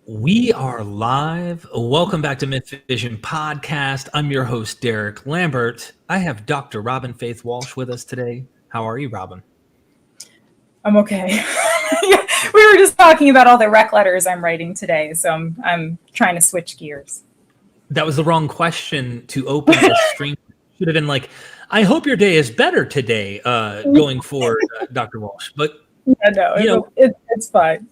We are live. Welcome back to MythVision podcast. I'm your host, Derek Lambert. I have Dr. Robyn Faith Walsh with us today. How are you, Robyn? I'm okay. We were just talking about all the rec letters I'm writing today, so I'm trying to switch gears. That was the wrong question to open the stream. Should have been like, I hope your day is better today going forward, Dr. Walsh. But yeah, it's fine.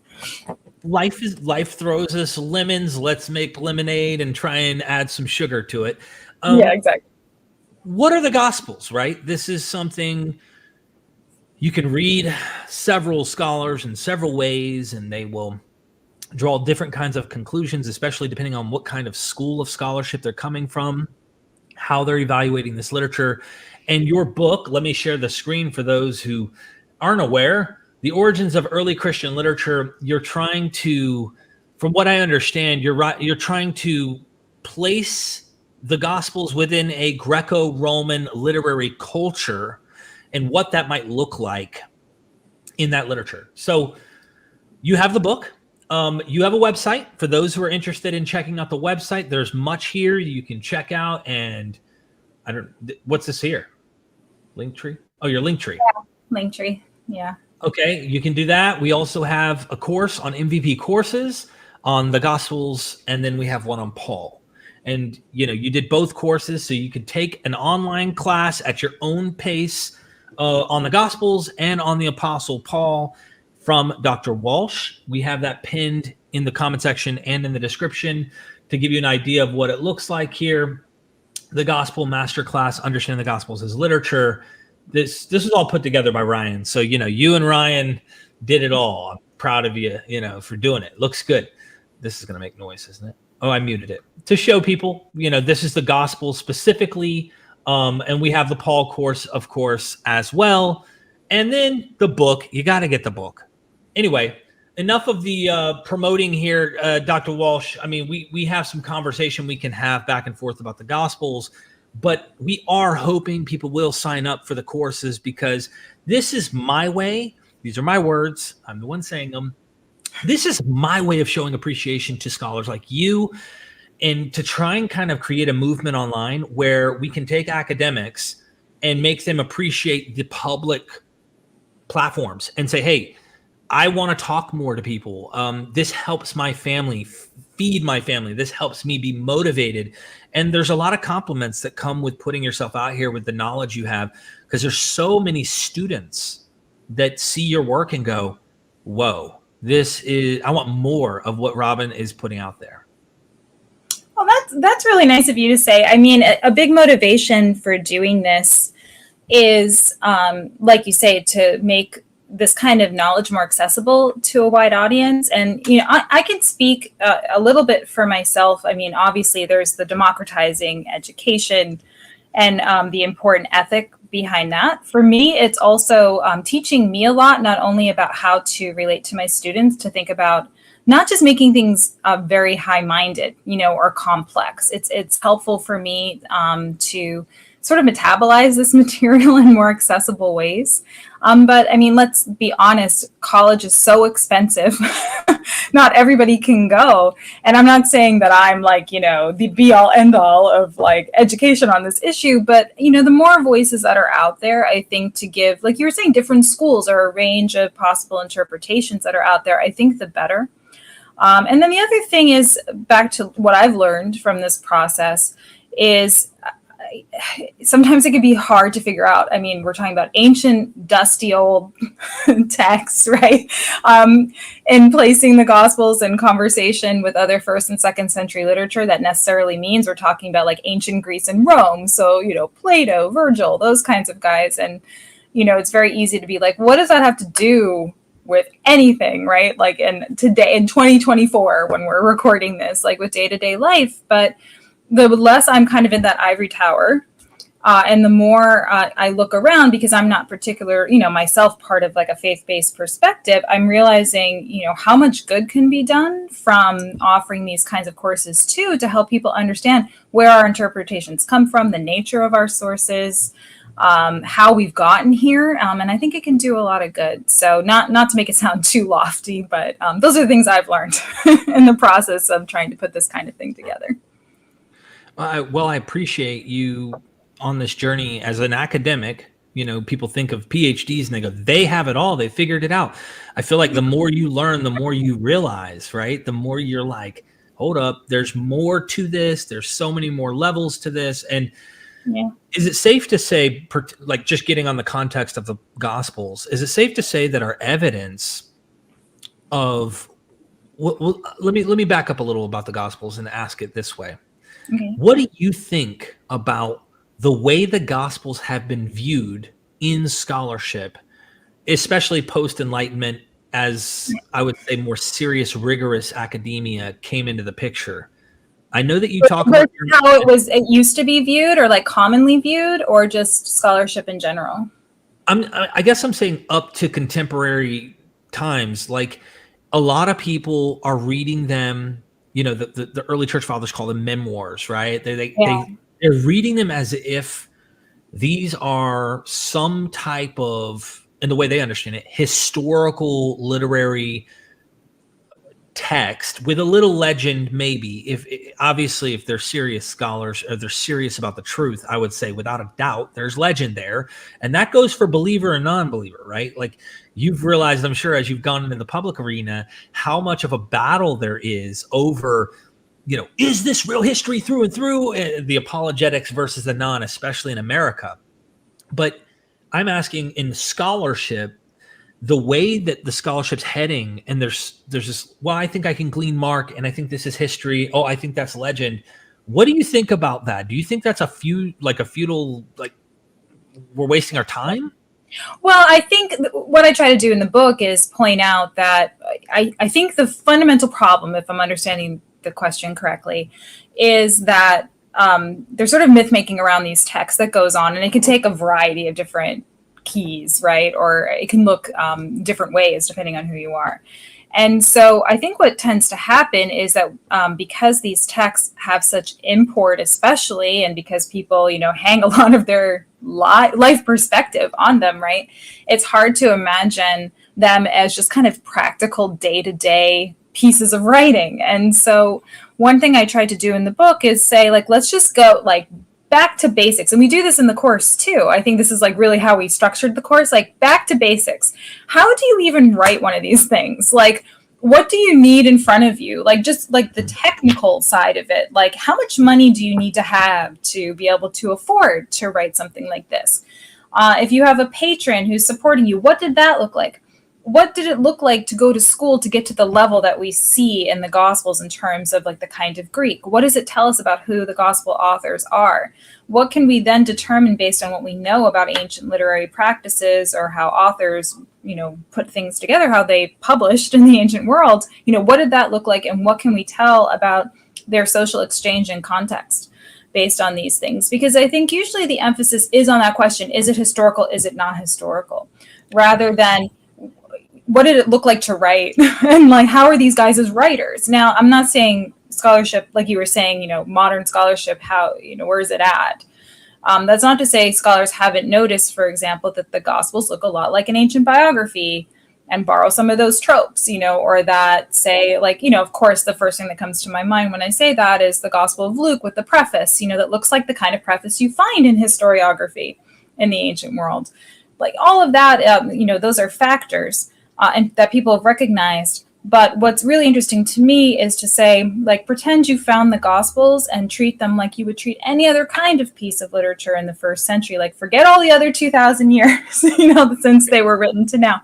Life throws us lemons. Let's make lemonade and try and add some sugar to it. Yeah, exactly. What are the Gospels, right? This is something you can read several scholars in several ways, and they will draw different kinds of conclusions, especially depending on what kind of school of scholarship they're coming from, how they're evaluating this literature. And your book, let me share the screen for those who aren't aware. The Origins of Early Christian Literature, you're trying to, from what I understand, you're trying to place the Gospels within a Greco-Roman literary culture and what that might look like in that literature. So you have the book. You have a website. For those who are interested in checking out the website, there's much here you can check out. And what's this here? Linktree? Oh, your Linktree. Yeah, Linktree, yeah. Okay, you can do that. We also have a course on MVP courses on the Gospels, and then we have one on Paul. And, you did both courses, so you could take an online class at your own pace on the Gospels and on the Apostle Paul from Dr. Walsh. We have that pinned in the comment section and in the description to give you an idea of what it looks like here. The Gospel Masterclass, Understanding the Gospels as Literature. This is all put together by Ryan. So, you and Ryan did it all. I'm proud of you, for doing it. Looks good. This is going to make noise, isn't it? Oh, I muted it. To show people, this is the Gospel specifically. And we have the Paul course, of course, as well. And then the book. You got to get the book. Anyway, enough of the promoting here, Dr. Walsh. I mean, we have some conversation we can have back and forth about the Gospels. But we are hoping people will sign up for the courses because this is my way. These are my words. I'm the one saying them. This is my way of showing appreciation to scholars like you and to try and kind of create a movement online where we can take academics and make them appreciate the public platforms and say, hey, I want to talk more to people. This helps my family, feed my family. This helps me be motivated. And there's a lot of compliments that come with putting yourself out here with the knowledge you have, because there's so many students that see your work and go, whoa, I want more of what Robyn is putting out there. Well, that's really nice of you to say. I mean, a big motivation for doing this is, like you say, to make this kind of knowledge more accessible to a wide audience. And, I can speak a little bit for myself. I mean, obviously there's the democratizing education and the important ethic behind that. For me, it's also teaching me a lot, not only about how to relate to my students, to think about not just making things very high-minded, or complex. It's helpful for me to sort of metabolize this material in more accessible ways. But I mean, let's be honest, college is so expensive. Not everybody can go. And I'm not saying that I'm like, the be all end all of like education on this issue, but the more voices that are out there, I think to give, like you were saying, different schools or a range of possible interpretations that are out there, I think the better. And then the other thing is, back to what I've learned from this process, is sometimes it can be hard to figure out. I mean, we're talking about ancient, dusty old texts, right? And placing the Gospels in conversation with other 1st and 2nd century literature, that necessarily means we're talking about like ancient Greece and Rome. So, Plato, Virgil, those kinds of guys. And, it's very easy to be like, what does that have to do with anything, right? Like today in 2024, when we're recording this, like with day-to-day life. But the less I'm kind of in that ivory tower, and the more I look around, because I'm not particular, myself part of like a faith-based perspective, I'm realizing, how much good can be done from offering these kinds of courses too, to help people understand where our interpretations come from, the nature of our sources, how we've gotten here. And I think it can do a lot of good. So not to make it sound too lofty, but those are the things I've learned in the process of trying to put this kind of thing together. Well, I appreciate you on this journey as an academic. People think of PhDs and they go, they have it all. They figured it out. I feel like the more you learn, the more you realize, right? The more you're like, hold up, there's more to this. There's so many more levels to this. And is it safe to say, like just getting on the context of the Gospels, is it safe to say that our evidence of, well, let me back up a little about the Gospels and ask it this way. Okay. What do you think about the way the Gospels have been viewed in scholarship, especially post-Enlightenment, as I would say more serious, rigorous academia came into the picture? I know that you talk about how it used to be viewed, or like commonly viewed, or just scholarship in general. I guess I'm saying up to contemporary times, like a lot of people are reading them. The early church fathers call them memoirs, right? They're reading them as if these are some type of, in the way they understand it, historical literary text with a little legend, maybe. Obviously, if they're serious scholars or they're serious about the truth, I would say without a doubt, there's legend there. And that goes for believer and non-believer, right? Like you've realized, I'm sure, as you've gone into the public arena, how much of a battle there is over, is this real history through and through? The apologetics versus the non, especially in America. But I'm asking, in scholarship, the way that the scholarship's heading, and there's this, well, I think I can glean mark, and I think this is history. Oh, I think that's legend. What do you think about that? Do you think that's a futile, like we're wasting our time? Well, I think what I try to do in the book is point out that I think the fundamental problem, if I'm understanding the question correctly, is that there's sort of myth making around these texts that goes on, and it can take a variety of different keys, right? Or it can look different ways depending on who you are. And so I think what tends to happen is that because these texts have such import, especially, and because people, hang a lot of their life perspective on them, right? It's hard to imagine them as just kind of practical day-to-day pieces of writing. And so one thing I tried to do in the book is say, like, let's just go back to basics. And we do this in the course too. I think this is really how we structured the course, back to basics. How do you even write one of these things? What do you need in front of you? Just the technical side of it. How much money do you need to have to be able to afford to write something like this? If you have a patron who's supporting you, what did that look like? What did it look like to go to school to get to the level that we see in the Gospels in terms of the kind of Greek? What does it tell us about who the Gospel authors are? What can we then determine based on what we know about ancient literary practices or how authors, put things together, how they published in the ancient world? What did that look like, and what can we tell about their social exchange and context based on these things? Because I think usually the emphasis is on that question: is it historical? Is it not historical? Rather than what did it look like to write? And how are these guys as writers? Now, I'm not saying scholarship, like you were saying, modern scholarship, how, where is it at? That's not to say scholars haven't noticed, for example, that the Gospels look a lot like an ancient biography and borrow some of those tropes, or that say, of course, the first thing that comes to my mind when I say that is the Gospel of Luke with the preface, that looks like the kind of preface you find in historiography in the ancient world. All of that, those are factors. And that people have recognized. But what's really interesting to me is to say, pretend you found the Gospels and treat them like you would treat any other kind of piece of literature in the first century. Forget all the other 2,000 years, since they were written to now.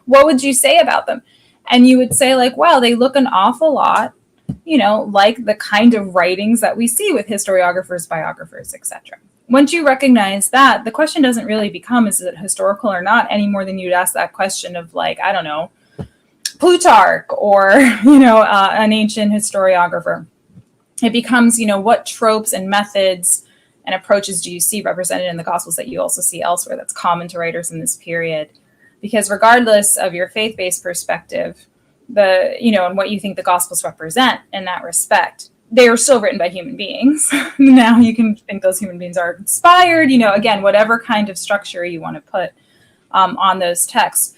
What would you say about them? And you would say, wow, they look an awful lot, like the kind of writings that we see with historiographers, biographers, etc. Once you recognize that, the question doesn't really become, is it historical or not, any more than you'd ask that question of I don't know, Plutarch or, an ancient historiographer. It becomes, what tropes and methods and approaches do you see represented in the Gospels that you also see elsewhere that's common to writers in this period? Because regardless of your faith-based perspective, and what you think the Gospels represent in that respect, they are still written by human beings. Now you can think those human beings are inspired, again, whatever kind of structure you want to put on those texts.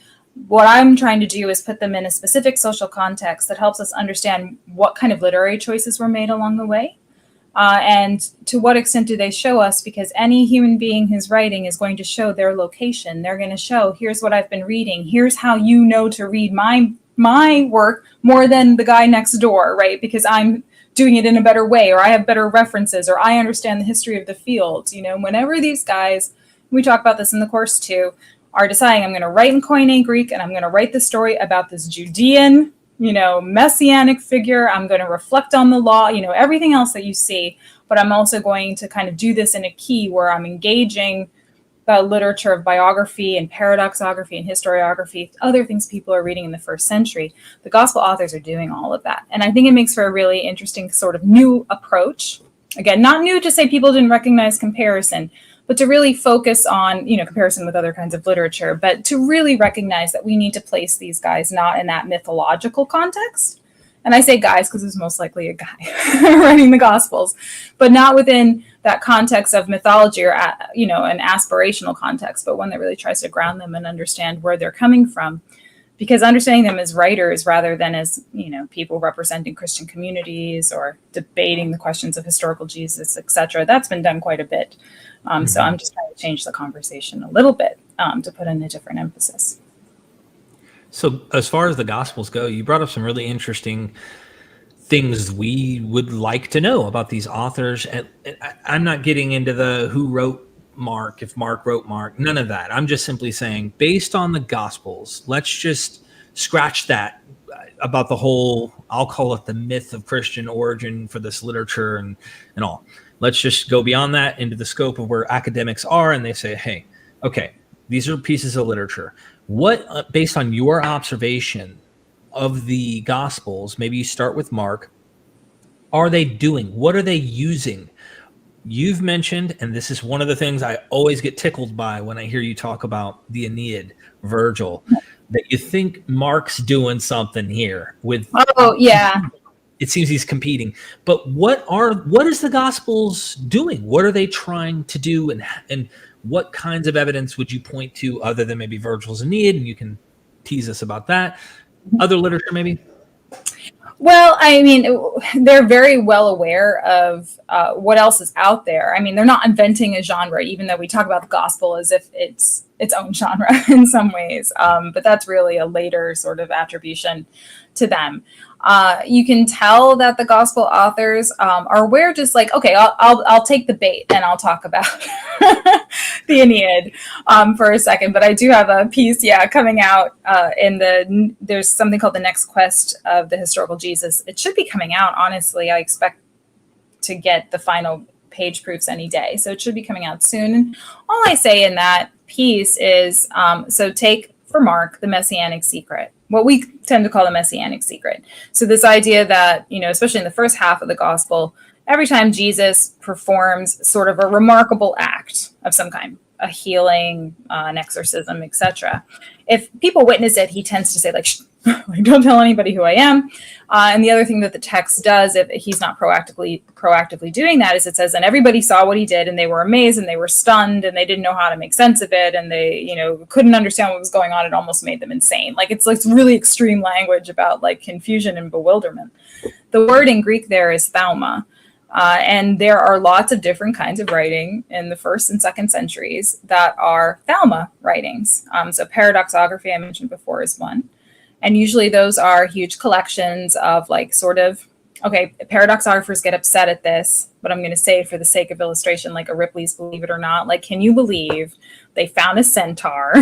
What I'm trying to do is put them in a specific social context that helps us understand what kind of literary choices were made along the way. And to what extent do they show us? Because any human being who's writing is going to show their location. They're going to show, here's what I've been reading. Here's how you know to read my work more than the guy next door, right? Because I'm doing it in a better way, or I have better references, or I understand the history of the field. Whenever these guys, we talk about this in the course too, are deciding, I'm going to write in Koine Greek, and I'm going to write the story about this Judean, messianic figure. I'm going to reflect on the law, everything else that you see, but I'm also going to kind of do this in a key where I'm engaging the literature of biography and paradoxography and historiography, other things people are reading in the first century. The gospel authors are doing all of that. And I think it makes for a really interesting sort of new approach. Again, not new to say people didn't recognize comparison, but to really focus on, comparison with other kinds of literature, but to really recognize that we need to place these guys not in that mythological context. And I say guys because it's most likely a guy writing the Gospels, but not within that context of mythology or, an aspirational context, but one that really tries to ground them and understand where they're coming from. Because understanding them as writers rather than as, people representing Christian communities or debating the questions of historical Jesus, etc., that's been done quite a bit. So I'm just trying to change the conversation a little bit to put in a different emphasis. So as far as the Gospels go, you brought up some really interesting things we would like to know about these authors. And I'm not getting into the who wrote Mark, if Mark wrote Mark, none of that. I'm just simply saying, based on the Gospels, let's just scratch that about the whole, I'll call it the myth of Christian origin for this literature and all. Let's just go beyond that into the scope of where academics are, and they say, hey, okay, these are pieces of literature. What, based on your observation of the Gospels, maybe you start with Mark, are they doing? What are they using? You've mentioned, and this is one of the things I always get tickled by when I hear you talk about the Aeneid, Virgil, that you think Mark's doing something here with. Oh, yeah. It seems he's competing. But what is the Gospels doing? What are they trying to do? And what kinds of evidence would you point to other than maybe Virgil's Aeneid? And you can tease us about that. Other literature, maybe? Well, I mean, they're very well aware of what else is out there. I mean, they're not inventing a genre, even though we talk about the gospel as if it's its own genre in some ways. But that's really a later sort of attribution to them. You can tell that the gospel authors are aware, just like, okay, I'll take the bait and I'll talk about the Aeneid for a second. But I do have a piece, coming out there's something called The Next Quest of the Historical Jesus. It should be coming out, honestly. I expect to get the final page proofs any day. So it should be coming out soon. And all I say in that piece is, so take for Mark, the messianic secret, what we tend to call the messianic secret. So this idea that, especially in the first half of the gospel, every time Jesus performs sort of a remarkable act of some kind, a healing, an exorcism, etc., if people witness it, he tends to say, like, don't tell anybody who I am. And the other thing that the text does, if he's not proactively doing that, is it says, and everybody saw what he did, and they were amazed, and they were stunned, and they didn't know how to make sense of it, and they, couldn't understand what was going on. It almost made them insane. Like, it's like really extreme language about like confusion and bewilderment. The word in Greek there is thauma. And there are lots of different kinds of writing in the first and second centuries that are thauma writings. So paradoxography, I mentioned before, is one. And usually those are huge collections of like sort of, okay, paradoxographers get upset at this, but I'm going to say it for the sake of illustration, like a Ripley's Believe It or Not. Like, can you believe they found a centaur,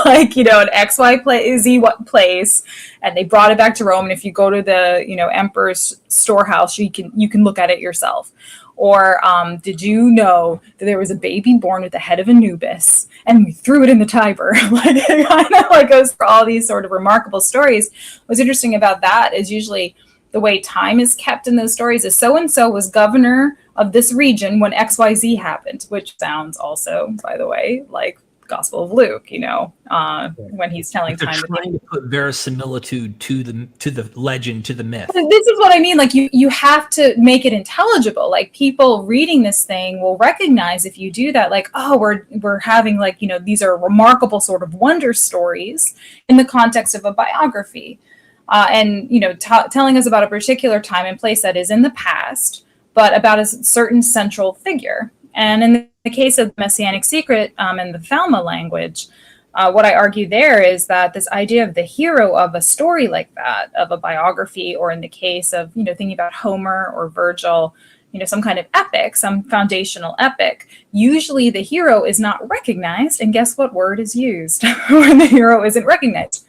like, an XY place, and they brought it back to Rome. And if you go to the, emperor's storehouse, you can look at it yourself. Or did you know that there was a baby born with the head of Anubis and we threw it in the Tiber? Like, it kind of like goes for all these sort of remarkable stories. What's interesting about that is usually the way time is kept in those stories is so-and-so was governor of this region when XYZ happened, which sounds also, by the way, like Gospel of Luke, when he's telling They're time. trying to put verisimilitude to the legend, to the myth. This is what I mean. Like you have to make it intelligible. Like people reading this thing will recognize if you do that, like, oh, we're having like, these are remarkable sort of wonder stories in the context of a biography. And telling us about a particular time and place that is in the past, but about a certain central figure. And in the case of the Messianic Secret and the Thelma language, what I argue there is that this idea of the hero of a story like that, of a biography, or in the case of, thinking about Homer or Virgil, some kind of epic, some foundational epic, usually the hero is not recognized. And guess what word is used when the hero isn't recognized?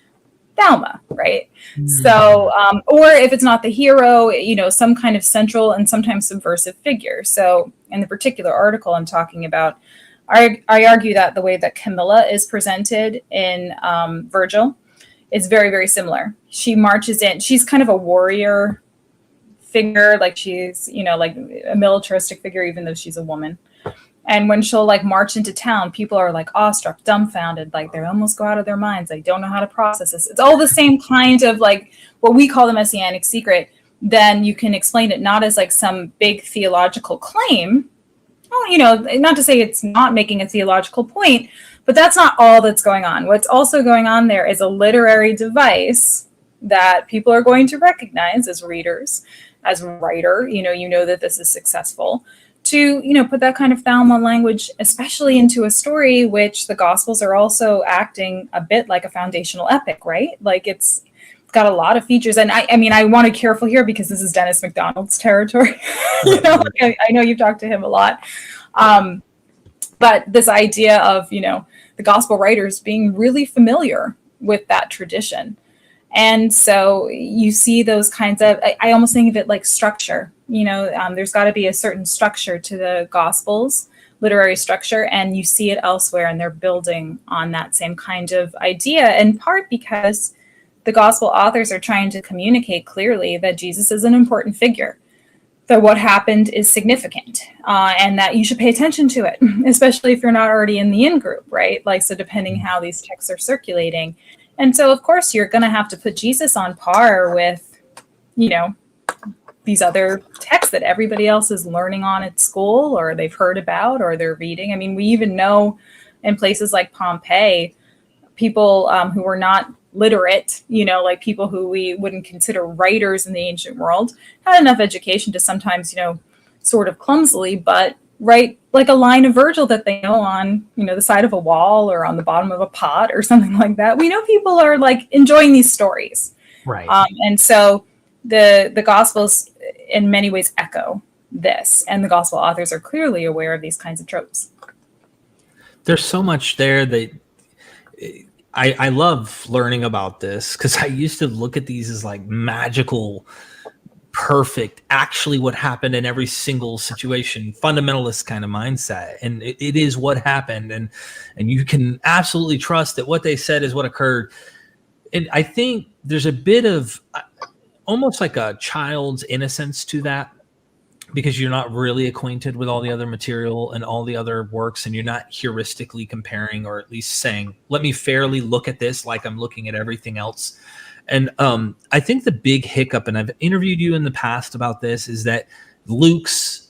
Thelma, right? So, or if it's not the hero, some kind of central and sometimes subversive figure. So in the particular article I'm talking about, I argue that the way that Camilla is presented in Virgil is very, very similar. She marches in, she's kind of a warrior figure, like she's, like a militaristic figure, even though she's a woman. And when she'll like march into town, people are like awestruck, dumbfounded, like they almost go out of their minds. They don't know how to process this. It's all the same kind of like what we call the Messianic Secret. Then you can explain it not as like some big theological claim. Well, not to say it's not making a theological point, but that's not all that's going on. What's also going on there is a literary device that people are going to recognize as readers, as a writer. You know that this is successful. To, put that kind of Thelma language, especially into a story, which the Gospels are also acting a bit like a foundational epic, right? Like it's got a lot of features. And I want to be careful here because this is Dennis MacDonald's territory. I know you've talked to him a lot. But this idea of, the Gospel writers being really familiar with that tradition. And so you see those kinds of, I almost think of it like structure. There's got to be a certain structure to the Gospels, literary structure, and you see it elsewhere, and they're building on that same kind of idea, in part because the Gospel authors are trying to communicate clearly that Jesus is an important figure, that what happened is significant, and that you should pay attention to it, especially if you're not already in the in-group, right? Like, so depending how these texts are circulating. And so, of course, you're going to have to put Jesus on par with, these other texts that everybody else is learning on at school, or they've heard about, or they're reading. I mean, we even know in places like Pompeii, people who were not literate, like people who we wouldn't consider writers in the ancient world, had enough education to sometimes, sort of clumsily, but write like a line of Virgil that they know on, the side of a wall or on the bottom of a pot or something like that. We know people are like enjoying these stories. Right. And so the Gospels in many ways echo this, and the Gospel authors are clearly aware of these kinds of tropes. There's so much there that I love learning about this, because I used to look at these as like magical, perfect, actually what happened in every single situation, fundamentalist kind of mindset. And it is what happened. And you can absolutely trust that what they said is what occurred. And I think there's a bit of almost like a child's innocence to that, because you're not really acquainted with all the other material and all the other works, and you're not heuristically comparing, or at least saying, let me fairly look at this like I'm looking at everything else. And I think the big hiccup, and I've interviewed you in the past about this, is that Luke's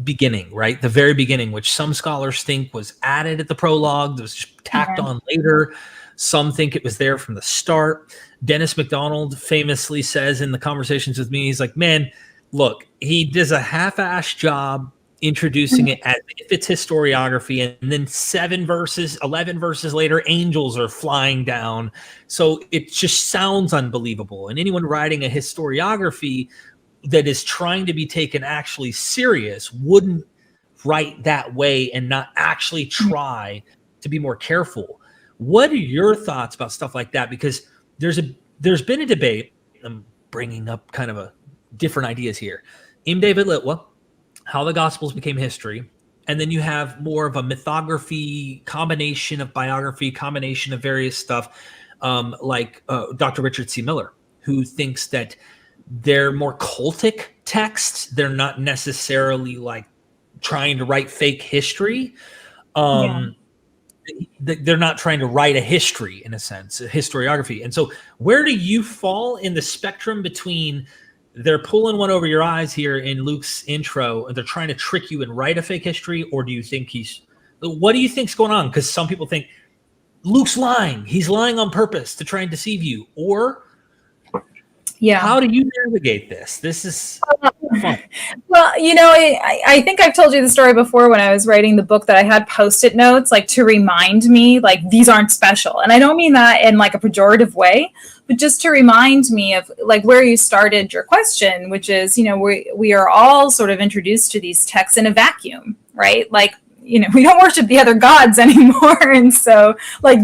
beginning, right? The very beginning, which some scholars think was added at the prologue, that was just tacked on later. Some think it was there from the start. Dennis MacDonald famously says in the conversations with me, he's like, man, look, he does a half-assed job introducing it as if it's historiography, and then 11 verses later, angels are flying down. So it just sounds unbelievable. And anyone writing a historiography that is trying to be taken actually serious wouldn't write that way and not actually try to be more careful. What are your thoughts about stuff like that? Because there's been a debate. I'm bringing up kind of a different ideas here. Im David Litwa, how the Gospels became history. And then you have more of a mythography, combination of biography, combination of various stuff, like Dr. Richard C. Miller, who thinks that they're more cultic texts. They're not necessarily like trying to write fake history. they're not trying to write a history, in a sense, a historiography. And so where do you fall in the spectrum between they're pulling one over your eyes here in Luke's intro and they're trying to trick you and write a fake history? Or do you think what do you think's going on? Because some people think Luke's lying. He's lying on purpose to try and deceive you. Or how do you navigate this? This is fun. Well, I think I've told you the story before when I was writing the book that I had Post-it notes, like to remind me, like, these aren't special. And I don't mean that in like a pejorative way, but just to remind me of like where you started your question, which is, we are all sort of introduced to these texts in a vacuum, right? Like, we don't worship the other gods anymore. And so like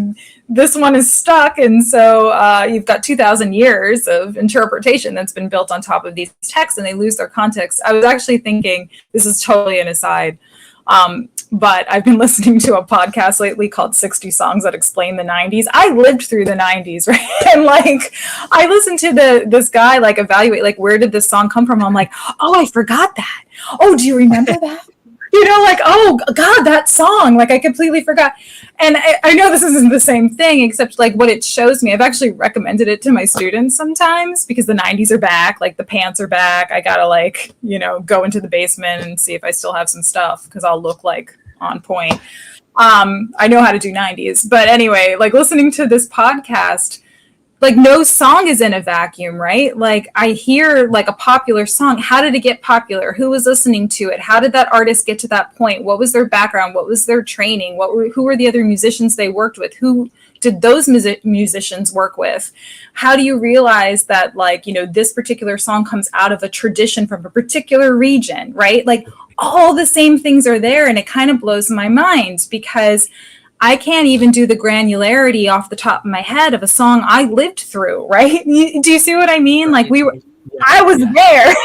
this one is stuck. And so you've got 2,000 years of interpretation that's been built on top of these texts, and they lose their context. I was actually thinking, this is totally an aside, but I've been listening to a podcast lately called 60 Songs That Explain the 90s. I lived through the 90s, right? And like, I listened to this guy like evaluate, like, where did this song come from? I'm like, oh, I forgot that. Oh, do you remember that? Like, oh God, that song, like I completely forgot. And I know this isn't the same thing, except like what it shows me. I've actually recommended it to my students sometimes because the 90s are back, like the pants are back. I gotta like, go into the basement and see if I still have some stuff because I'll look like on point. I know how to do 90s. But anyway, like listening to this podcast, like no song is in a vacuum, right? Like I hear like a popular song. How did it get popular? Who was listening to it? How did that artist get to that point? What was their background? What was their training? Who were the other musicians they worked with? Who did those musicians work with? How do you realize that like, this particular song comes out of a tradition from a particular region, right? Like all the same things are there. And it kind of blows my mind because I can't even do the granularity off the top of my head of a song I lived through, right? Do you see what I mean? Like I was there.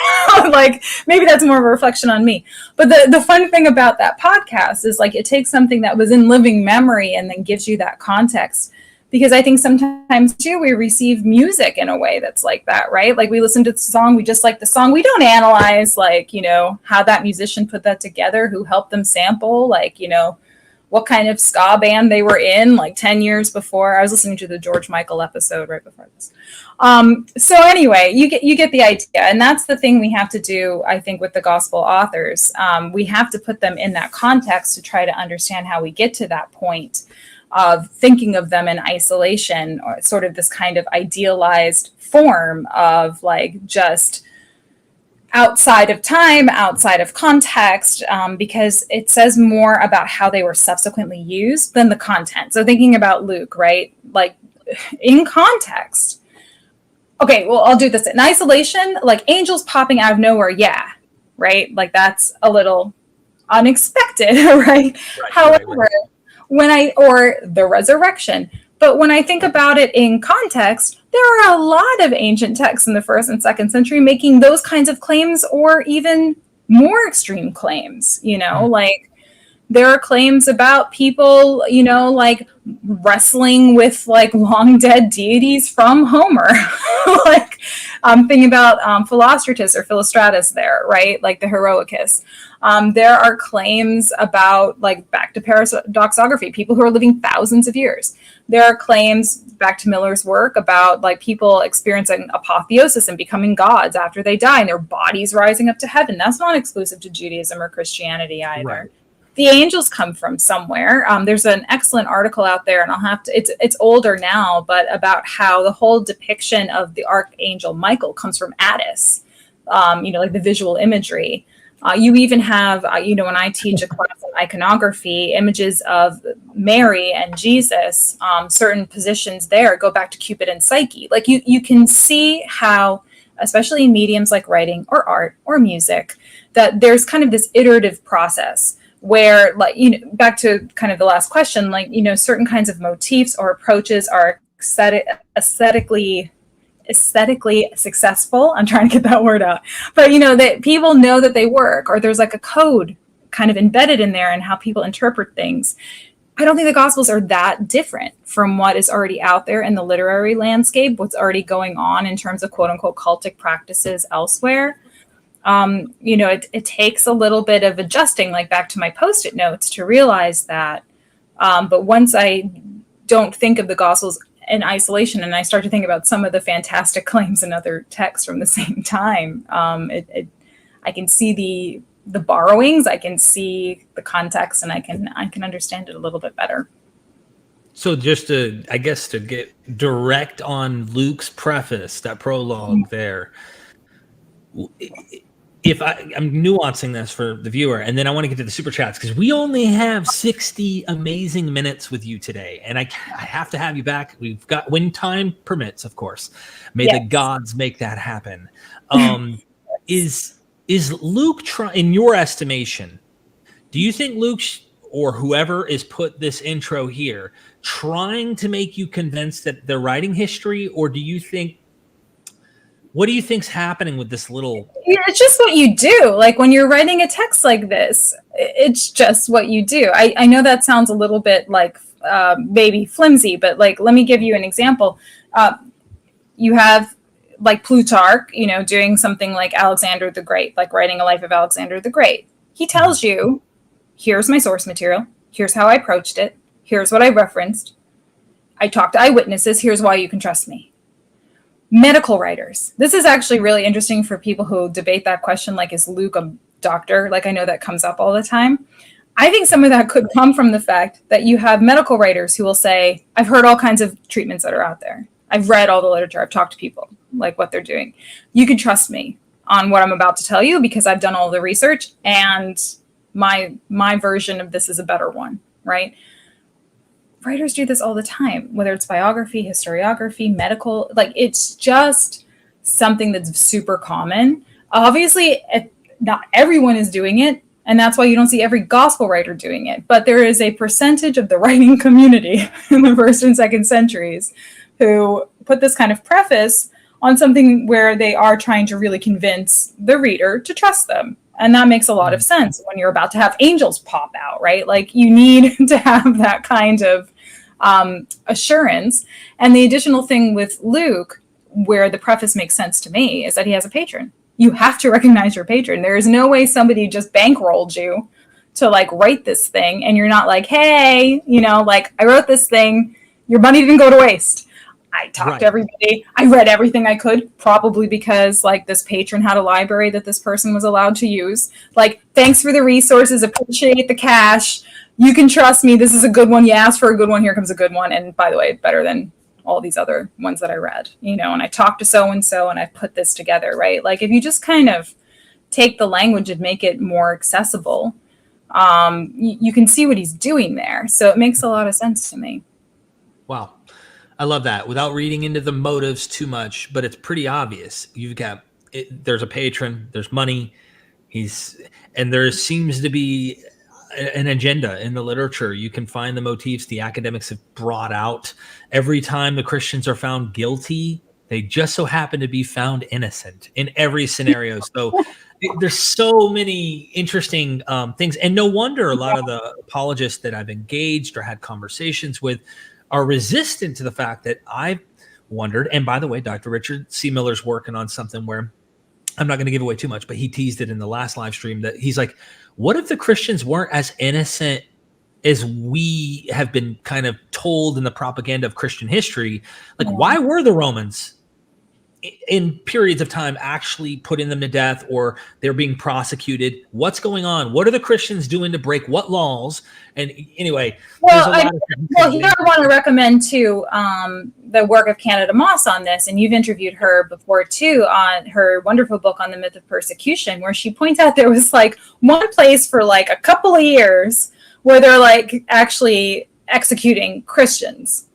Like maybe that's more of a reflection on me. But the fun thing about that podcast is like it takes something that was in living memory and then gives you that context. Because I think sometimes too we receive music in a way that's like that, right? Like we listen to the song, we just like the song. We don't analyze like, how that musician put that together, who helped them sample, like, what kind of ska band they were in like 10 years before. I was listening to the George Michael episode right before this. So anyway, you get the idea. And that's the thing we have to do, I think, with the gospel authors. We have to put them in that context to try to understand how we get to that point of thinking of them in isolation, or sort of this kind of idealized form of like just outside of time, outside of context, because it says more about how they were subsequently used than the content. So thinking about Luke, right? Like in context. Okay, well, I'll do this. In isolation, like angels popping out of nowhere, yeah, right? Like that's a little unexpected, right? However, or the resurrection. But when I think about it in context, there are a lot of ancient texts in the 1st and 2nd century making those kinds of claims or even more extreme claims, like there are claims about people, like wrestling with like long dead deities from Homer. Like I'm thinking about Philostratus or Philostratus there, right? Like the Heroicus. There are claims about like back to paradoxography, people who are living thousands of years. There are claims back to Miller's work about like people experiencing apotheosis and becoming gods after they die and their bodies rising up to heaven. That's not exclusive to Judaism or Christianity either. Right. The angels come from somewhere. There's an excellent article out there, and I'll have to, it's older now, but about how the whole depiction of the archangel Michael comes from Attis, like the visual imagery. You even have, when I teach a class on iconography, images of Mary and Jesus, certain positions there go back to Cupid and Psyche. Like you can see how, especially in mediums like writing or art or music, that there's kind of this iterative process where, like, back to kind of the last question, like, certain kinds of motifs or approaches are aesthetically successful. I'm trying to get that word out, but that people know that they work, or there's like a code kind of embedded in there and how people interpret things. I don't think the Gospels are that different from what is already out there in the literary landscape, what's already going on in terms of quote unquote cultic practices elsewhere. It takes a little bit of adjusting, like back to my Post-it notes, to realize that But once I don't think of the Gospels in isolation and I start to think about some of the fantastic claims in other texts from the same time, I can see the borrowings, I can see the context, and I can understand it a little bit better. So just to get direct on Luke's preface, that prologue there, if I'm nuancing this for the viewer, and then I want to get to the super chats because we only have 60 amazing minutes with you today, and I have to have you back. We've got, when time permits, of course. May the gods make that happen. Is Luke, in your estimation, do you think Luke or whoever is put this intro here trying to make you convinced that they're writing history, or do you think, what do you think's happening with this little? It's just what you do. Like when you're writing a text like this, it's just what you do. I know that sounds a little bit like maybe flimsy, but like, let me give you an example. You have like Plutarch, doing something like Alexander the Great, like writing a life of Alexander the Great. He tells you, here's my source material. Here's how I approached it. Here's what I referenced. I talked to eyewitnesses. Here's why you can trust me. Medical writers. This is actually really interesting for people who debate that question, like, is Luke a doctor? Like, I know that comes up all the time. I think some of that could come from the fact that you have medical writers who will say, I've heard all kinds of treatments that are out there. I've read all the literature. I've talked to people, like what they're doing. You can trust me on what I'm about to tell you because I've done all the research and my version of this is a better one, right? Writers do this all the time, whether it's biography, historiography, medical, like it's just something that's super common. Obviously, not everyone is doing it, and that's why you don't see every gospel writer doing it. But there is a percentage of the writing community in the 1st and 2nd centuries who put this kind of preface on something where they are trying to really convince the reader to trust them. And that makes a lot of sense when you're about to have angels pop out, right? Like you need to have that kind of assurance. And the additional thing with Luke, where the preface makes sense to me, is that he has a patron. You have to recognize your patron. There is no way somebody just bankrolled you to like write this thing. And you're not like, hey, like I wrote this thing. Your money didn't go to waste. I talked to everybody. I read everything I could, probably because like this patron had a library that this person was allowed to use. Like, thanks for the resources. Appreciate the cash. You can trust me. This is a good one. You asked for a good one. Here comes a good one. And by the way, better than all these other ones that I read, and I talked to so-and-so and I put this together, right? Like if you just kind of take the language and make it more accessible, you can see what he's doing there. So it makes a lot of sense to me. Wow. I love that. Without reading into the motives too much, but it's pretty obvious. You've got there's a patron, there's money, and there seems to be an agenda in the literature. You can find the motifs the academics have brought out. Every time the Christians are found guilty, they just so happen to be found innocent in every scenario. So there's so many interesting things, and no wonder a lot of the apologists that I've engaged or had conversations with are resistant to the fact that I've wondered. And by the way, Dr. Richard C. Miller's working on something where I'm not going to give away too much, but he teased it in the last live stream that he's like, what if the Christians weren't as innocent as we have been kind of told in the propaganda of Christian history? Like, why were the Romans in periods of time actually putting them to death, or they're being prosecuted? What's going on? What are the Christians doing to break what laws? And anyway, here I want to recommend too the work of Canada Moss on this, and you've interviewed her before too on her wonderful book on the myth of persecution, where she points out there was like one place for like a couple of years where they're like actually executing Christians,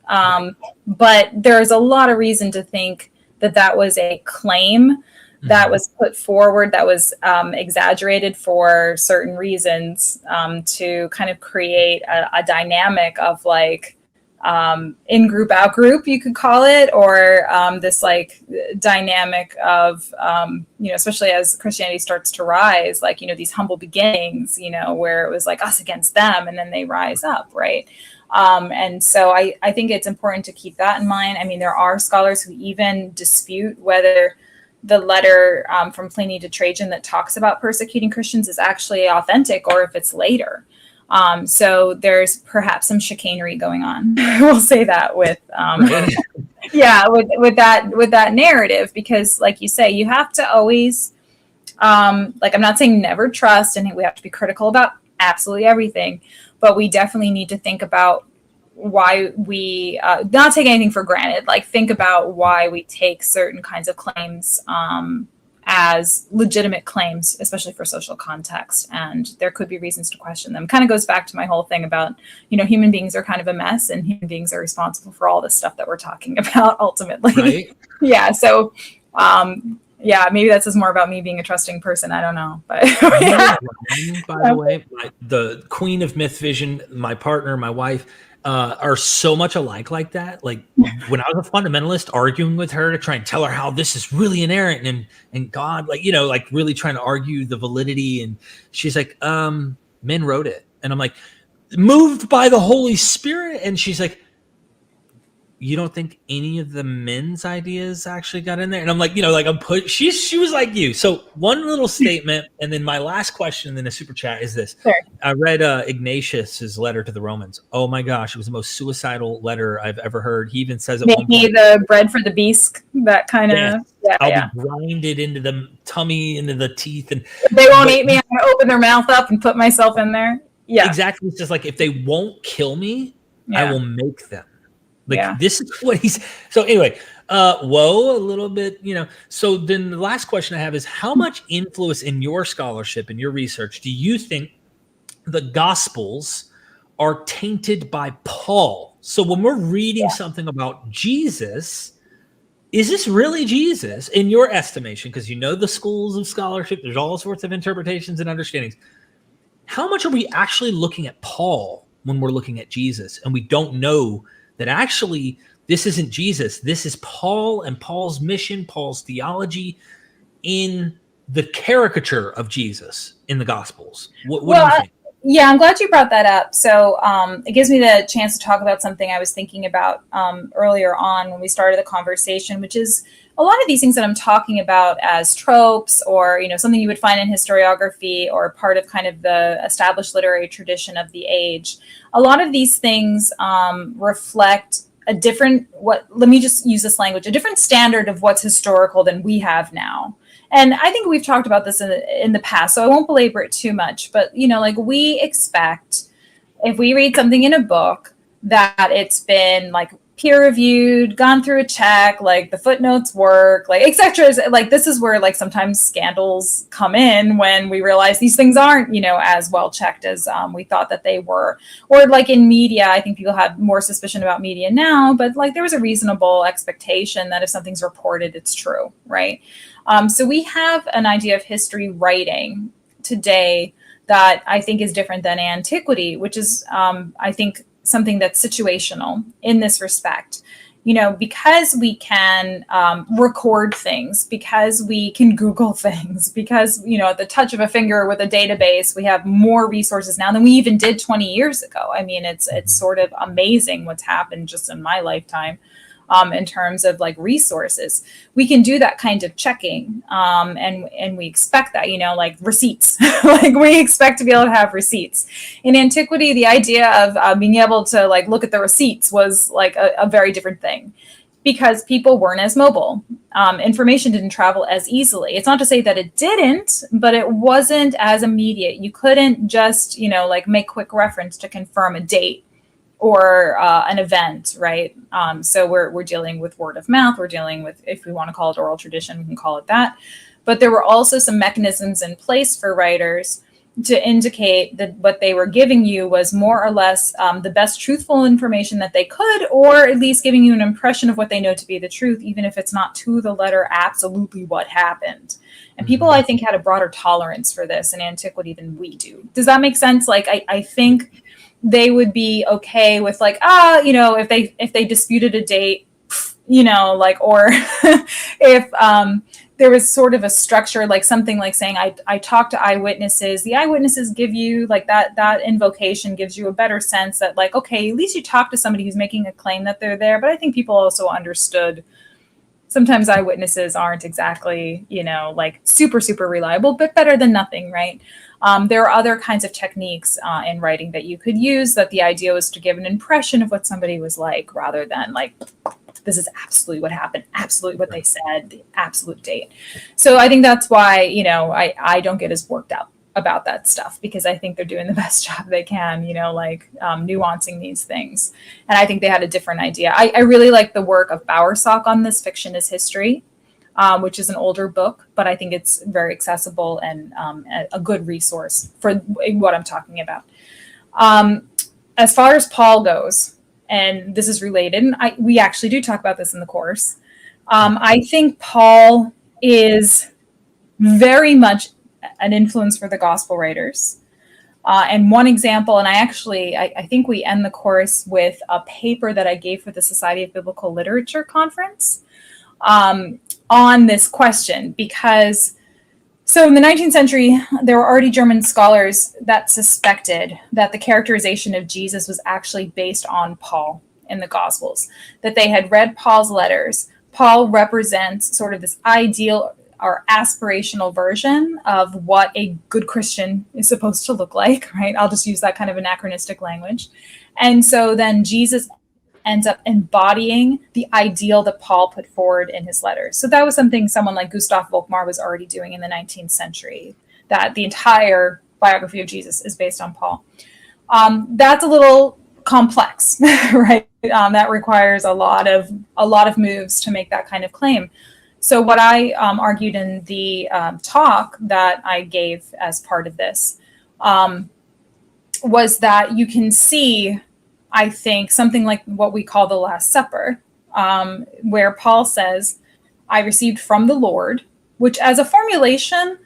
but there's a lot of reason to think that was a claim that was put forward, that was exaggerated for certain reasons, to kind of create a dynamic of like in-group, out-group, you could call it, or this like dynamic of, especially as Christianity starts to rise, like, these humble beginnings, where it was like us against them, and then they rise up, right? And so I think it's important to keep that in mind. I mean, there are scholars who even dispute whether the letter from Pliny to Trajan that talks about persecuting Christians is actually authentic or if it's later. So there's perhaps some chicanery going on. We'll say that with yeah, with that narrative, because like you say, you have to always like, I'm not saying never trust, and we have to be critical about absolutely everything, but we definitely need to think about why we not take anything for granted. Like, think about why we take certain kinds of claims as legitimate claims, especially for social context, and there could be reasons to question them. Kind of goes back to my whole thing about, human beings are kind of a mess, and human beings are responsible for all this stuff that we're talking about ultimately. Right. Yeah. So yeah, maybe that says more about me being a trusting person. I don't know. But yeah. By the way, the queen of MythVision, my partner, my wife, are so much alike like that. Like, when I was a fundamentalist arguing with her to try and tell her how this is really inerrant and God, like, like really trying to argue the validity. And she's like, men wrote it. And I'm like, moved by the Holy Spirit. And she's like, you don't think any of the men's ideas actually got in there? And I'm like, she was like you. So one little statement, and then my last question in the super chat is this. Sure. I read Ignatius's letter to the Romans. Oh my gosh, it was the most suicidal letter I've ever heard. He even says at one point, the bread for the beast, that kind of, I'll be grinded into the tummy, into the teeth. And if they won't eat me, I'm going to open their mouth up and put myself in there. Yeah, exactly. It's just like, if they won't kill me, I will make them. Like, this is what he's. So anyway, a little bit, So then the last question I have is, how much influence in your scholarship and your research do you think the Gospels are tainted by Paul? So when we're reading something about Jesus, is this really Jesus in your estimation? Because the schools of scholarship, there's all sorts of interpretations and understandings. How much are we actually looking at Paul when we're looking at Jesus, and we don't know that actually this isn't Jesus? This is Paul and Paul's mission, Paul's theology in the caricature of Jesus in the Gospels. What do you think? Yeah, I'm glad you brought that up. So it gives me the chance to talk about something I was thinking about earlier on when we started the conversation, which is a lot of these things that I'm talking about as tropes, or something you would find in historiography or part of kind of the established literary tradition of the age. A lot of these things reflect a different, let me just use this language, a different standard of what's historical than we have now. And I think we've talked about this in the past, so I won't belabor it too much. But, like, we expect, if we read something in a book, that it's been like peer reviewed, gone through a check, like the footnotes work, like etc. Like, this is where like sometimes scandals come in, when we realize these things aren't, as well checked as we thought that they were. Or like in media, I think people have more suspicion about media now, but like there was a reasonable expectation that if something's reported, it's true, right? So we have an idea of history writing today that I think is different than antiquity, which is, I think, something that's situational in this respect. Because we can record things, because we can Google things, because, at the touch of a finger with a database, we have more resources now than we even did 20 years ago. I mean, it's sort of amazing what's happened just in my lifetime. In terms of like resources, we can do that kind of checking, and we expect that, like receipts, like we expect to be able to have receipts. In antiquity, the idea of being able to like look at the receipts was like a very different thing, because people weren't as mobile. Information didn't travel as easily. It's not to say that it didn't, but it wasn't as immediate. You couldn't just, like make quick reference to confirm a date or an event, right? So we're dealing with word of mouth. We're dealing with, if we want to call it oral tradition, we can call it that. But there were also some mechanisms in place for writers to indicate that what they were giving you was more or less the best truthful information that they could, or at least giving you an impression of what they know to be the truth, even if it's not to the letter absolutely what happened. And people, I think, had a broader tolerance for this in antiquity than we do. Does that make sense? Like, I think they would be okay with like, if they disputed a date, like, or if there was sort of a structure, like something like saying, I talked to eyewitnesses. The eyewitnesses give you like that invocation gives you a better sense that like, okay, at least you talk to somebody who's making a claim that they're there. But I think people also understood sometimes eyewitnesses aren't exactly, like super, super reliable, but better than nothing, right? There are other kinds of techniques in writing that you could use, that the idea was to give an impression of what somebody was like, rather than like, this is absolutely what happened, absolutely what they said, the absolute date. So I think that's why, I don't get as worked up about that stuff, because I think they're doing the best job they can, nuancing these things. And I think they had a different idea. I really like the work of Bowersock on this, Fiction is History, which is an older book, but I think it's very accessible and a good resource for what I'm talking about. As far as Paul goes, and this is related, and we actually do talk about this in the course, I think Paul is very much an influence for the gospel writers. And one example, and I think we end the course with a paper that I gave for the Society of Biblical Literature conference on this question, because so in the 19th century, there were already German scholars that suspected that the characterization of Jesus was actually based on Paul in the Gospels, that they had read Paul's letters. Paul represents sort of this ideal or aspirational version of what a good Christian is supposed to look like, right? I'll just use that kind of anachronistic language. And so then Jesus ends up embodying the ideal that Paul put forward in his letters. So that was something someone like Gustav Volkmar was already doing in the 19th century, that the entire biography of Jesus is based on Paul. That's a little complex, right? That requires a lot of moves to make that kind of claim. So what I argued in the talk that I gave as part of this was that you can see, I think, something like what we call the Last Supper, where Paul says, I received from the Lord, which as a formulation,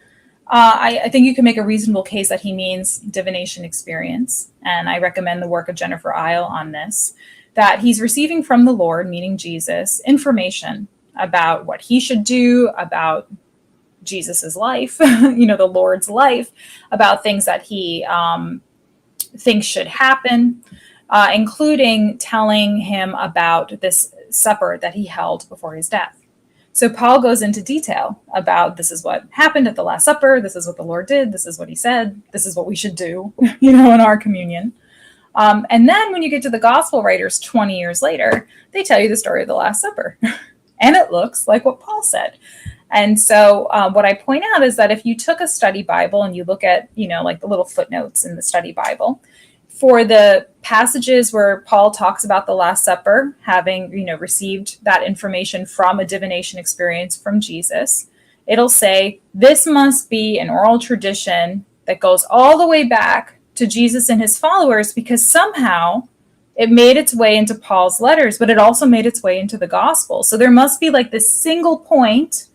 I think you can make a reasonable case that he means divination experience. And I recommend the work of Jennifer Isle on this, that he's receiving from the Lord, meaning Jesus, information about what he should do, about Jesus's life, the Lord's life, about things that he thinks should happen, including telling him about this supper that he held before his death. So Paul goes into detail about, this is what happened at the Last Supper, this is what the Lord did, this is what he said, this is what we should do, in our communion. And then when you get to the gospel writers 20 years later, they tell you the story of the Last Supper. And it looks like what Paul said. And so what I point out is that if you took a study Bible and you look at, like the little footnotes in the study Bible, for the passages where Paul talks about the Last Supper, having, received that information from a divination experience from Jesus, it'll say, this must be an oral tradition that goes all the way back to Jesus and his followers, because somehow it made its way into Paul's letters, but it also made its way into the gospel. So there must be like this single point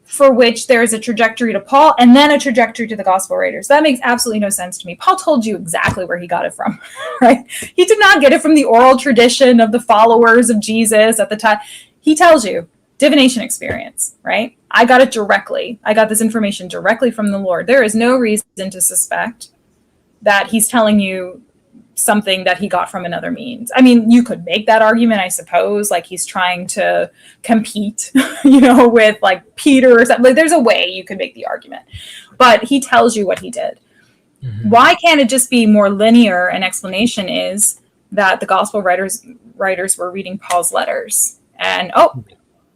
for which there is a trajectory to Paul and then a trajectory to the gospel writers. That makes absolutely no sense to me. Paul told you exactly where he got it from, right? He did not get it from the oral tradition of the followers of Jesus at the time. He tells you divination experience, right? I got it directly. I got this information directly from the Lord. There is no reason to suspect that he's telling you something that he got from another means. I mean, you could make that argument, I suppose, like he's trying to compete, with like Peter or something. Like, there's a way you could make the argument, but he tells you what he did. Mm-hmm. Why can't it just be more linear? An explanation is that the gospel writers were reading Paul's letters and,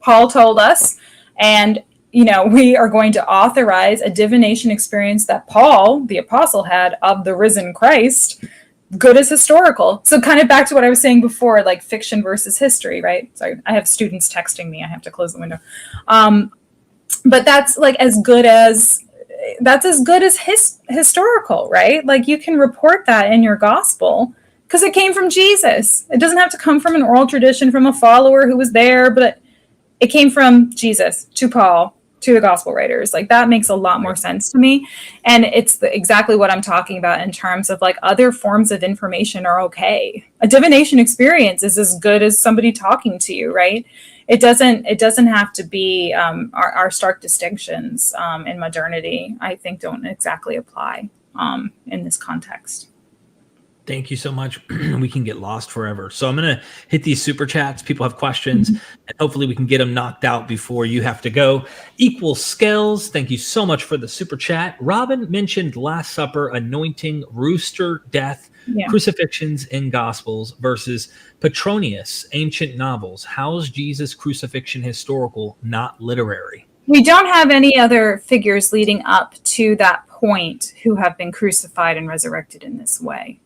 Paul told us, and we are going to authorize a divination experience that Paul, the apostle, had of the risen Christ, good as historical. So kind of back to what I was saying before, like fiction versus history, right? Sorry, I have students texting me. I have to close the window. But that's like as good as historical, right? Like you can report that in your gospel because it came from Jesus. It doesn't have to come from an oral tradition from a follower who was there, but it came from Jesus to Paul, to the gospel writers. Like that makes a lot more sense to me. And it's exactly what I'm talking about in terms of like other forms of information are okay. A divination experience is as good as somebody talking to you, right? It doesn't have to be our stark distinctions in modernity, I think don't exactly apply in this context. Thank you so much. We can get lost forever. So I'm going to hit these super chats. People have questions, and hopefully we can get them knocked out before you have to go. Equal Scales, thank you so much for the super chat. Robyn mentioned Last Supper, anointing, rooster, death, crucifixions in Gospels versus Petronius, ancient novels. How's Jesus' crucifixion historical, not literary? We don't have any other figures leading up to that point who have been crucified and resurrected in this way.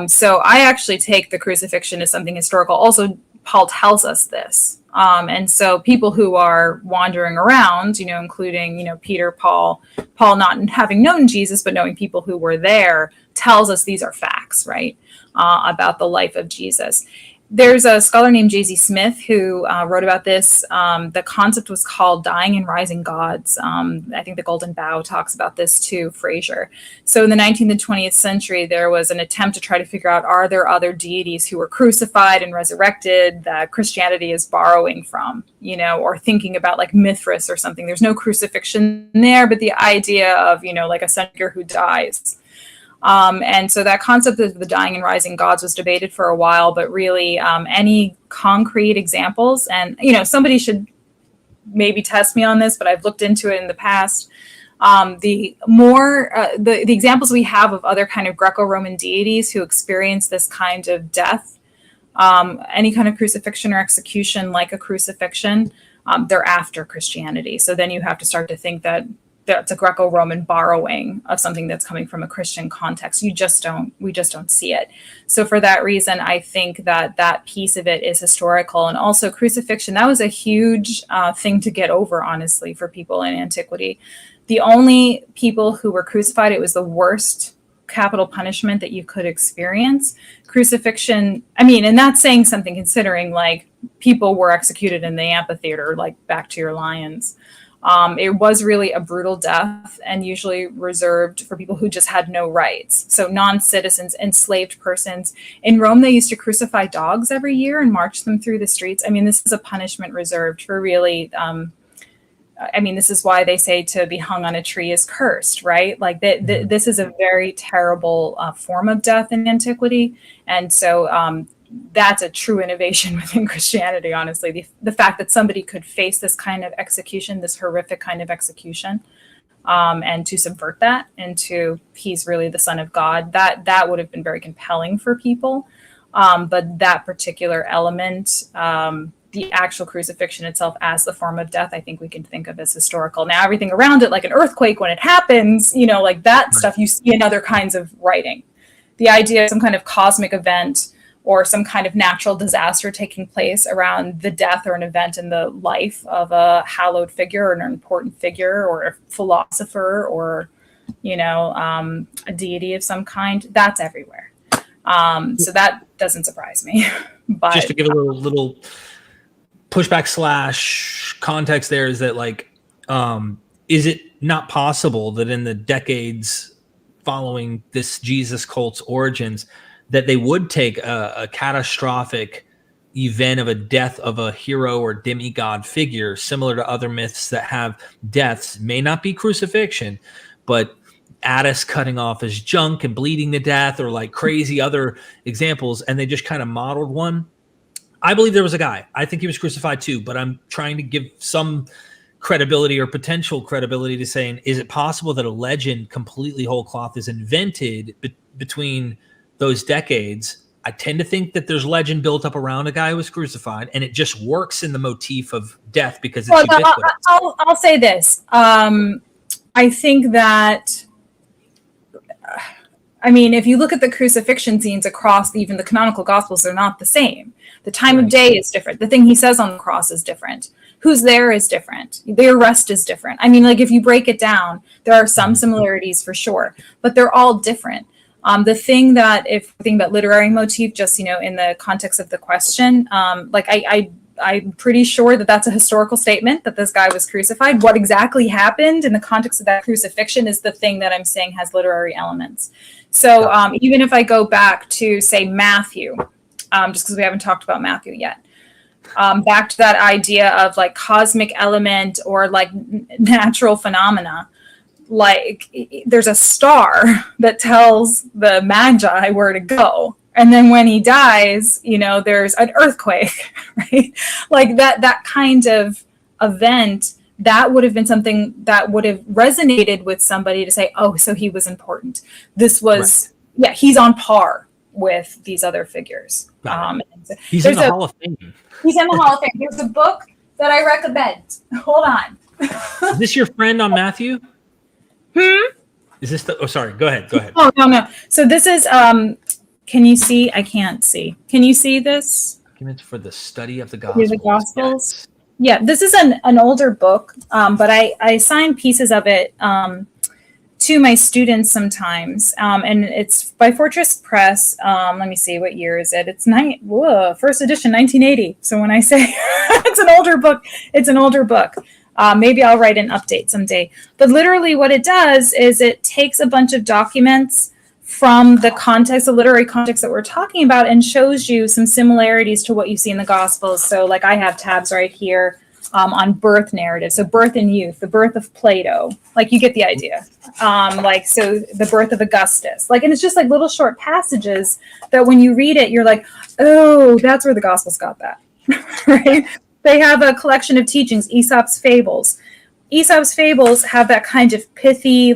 So I actually take the crucifixion as something historical. Also, Paul tells us this. And so people who are wandering around, including, Peter, Paul not having known Jesus, but knowing people who were there, tells us these are facts, right, about the life of Jesus. There's a scholar named J.Z. Smith who wrote about this. The concept was called dying and rising gods. I think the Golden Bough talks about this too, Fraser. So in the 19th and 20th century, there was an attempt to try to figure out, are there other deities who were crucified and resurrected that Christianity is borrowing from, or thinking about like Mithras or something. There's no crucifixion there, but the idea of, like a figure who dies. And so that concept of the dying and rising gods was debated for a while, but really any concrete examples, and, somebody should maybe test me on this, but I've looked into it in the past. The examples we have of other kind of Greco-Roman deities who experience this kind of death, any kind of crucifixion or execution like a crucifixion, they're after Christianity. So then you have to start to think that that's a Greco-Roman borrowing of something that's coming from a Christian context. We just don't see it. So for that reason, I think that piece of it is historical. And also crucifixion, that was a huge thing to get over, honestly, for people in antiquity. The only people who were crucified, it was the worst capital punishment that you could experience. Crucifixion, and that's saying something, considering like people were executed in the amphitheater, like back to your lions. It was really a brutal death and usually reserved for people who just had no rights. So non-citizens, enslaved persons. In Rome, they used to crucify dogs every year and march them through the streets. This is a punishment reserved for really, this is why they say to be hung on a tree is cursed, right? Like this is a very terrible form of death in antiquity. And so that's a true innovation within Christianity, honestly. The fact that somebody could face this kind of execution, this horrific kind of execution, and to subvert that into he's really the Son of God, that would have been very compelling for people. But that particular element, the actual crucifixion itself as the form of death, I think we can think of as historical. Now, everything around it, like an earthquake when it happens, like that stuff you see in other kinds of writing. The idea of some kind of cosmic event or some kind of natural disaster taking place around the death or an event in the life of a hallowed figure or an important figure or a philosopher or, a deity of some kind, that's everywhere. So that doesn't surprise me. But just to give a little pushback / context there is that is it not possible that in the decades following this Jesus cult's origins, that they would take a catastrophic event of a death of a hero or demigod figure, similar to other myths that have deaths, may not be crucifixion, but Attis cutting off his junk and bleeding to death, or like crazy other examples, and they just kind of modeled one. I believe there was a guy. I think he was crucified too, but I'm trying to give some credibility or potential credibility to saying, is it possible that a legend completely whole cloth is invented between those decades? I tend to think that there's legend built up around a guy who was crucified, and it just works in the motif of death because it's ubiquitous. I'll say this. I think that, if you look at the crucifixion scenes across even the canonical Gospels, they're not the same. The time of day is different. The thing he says on the cross is different. Who's there is different. The arrest is different. If you break it down, there are some similarities for sure, but they're all different. The thing that, if we think about literary motif, just, in the context of the question, I'm pretty sure that that's a historical statement that this guy was crucified. What exactly happened in the context of that crucifixion is the thing that I'm saying has literary elements. So even if I go back to, say, Matthew, just because we haven't talked about Matthew yet, back to that idea of like cosmic element or like natural phenomena. there's a star that tells the magi where to go. And then when he dies, there's an earthquake, right? Like that kind of event, that would have been something that would have resonated with somebody to say, oh, so he was important. This was, right. Yeah, he's on par with these other figures. He's in the Hall of Fame. He's in the Hall of Fame. There's a book that I recommend. Hold on. Is this your friend on Matthew? Is this sorry, go ahead. Oh, no. So this is, can you see? I can't see. Can you see this? Documents for the study of the Gospels. The Gospels. Yes. Yeah, this is an older book, but I assign pieces of it to my students sometimes, and it's by Fortress Press. Let me see, what year is it? It's first edition, 1980. So when I say it's an older book, it's an older book. Maybe I'll write an update someday. But literally what it does is it takes a bunch of documents from the context, the literary context that we're talking about, and shows you some similarities to what you see in the Gospels. So like I have tabs right here on birth narrative. So birth and youth, the birth of Plato, like you get the idea. So the birth of Augustus, and it's just like little short passages that when you read it, you're like, oh, that's where the Gospels got that, right? They have a collection of teachings, Aesop's Fables. Aesop's Fables have that kind of pithy,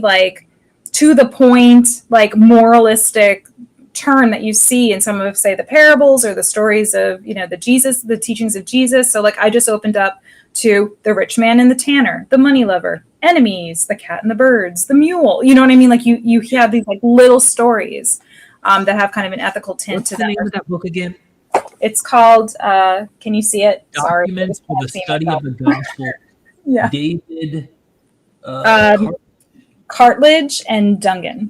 to the point, moralistic turn that you see in some of, say, the parables or the stories of, the teachings of Jesus. So I just opened up to the rich man and the tanner, the money lover, enemies, the cat and the birds, the mule. You know what I mean? You have these little stories that have kind of an ethical tint to them. What's the name of that book again? It's called, can you see it? Documents for the Study of the Gospel. Yeah. David Cartledge and Dungan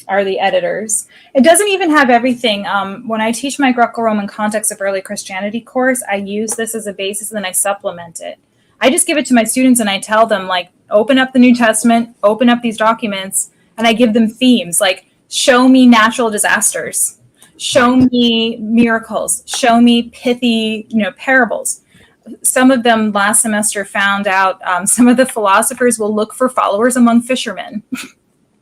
are the editors. It doesn't even have everything. When I teach my Greco-Roman Context of Early Christianity course, I use this as a basis and then I supplement it. I just give it to my students and I tell them, open up the New Testament, open up these documents, and I give them themes, show me natural disasters, show me miracles, show me pithy, parables. Some of them last semester found out some of the philosophers will look for followers among fishermen.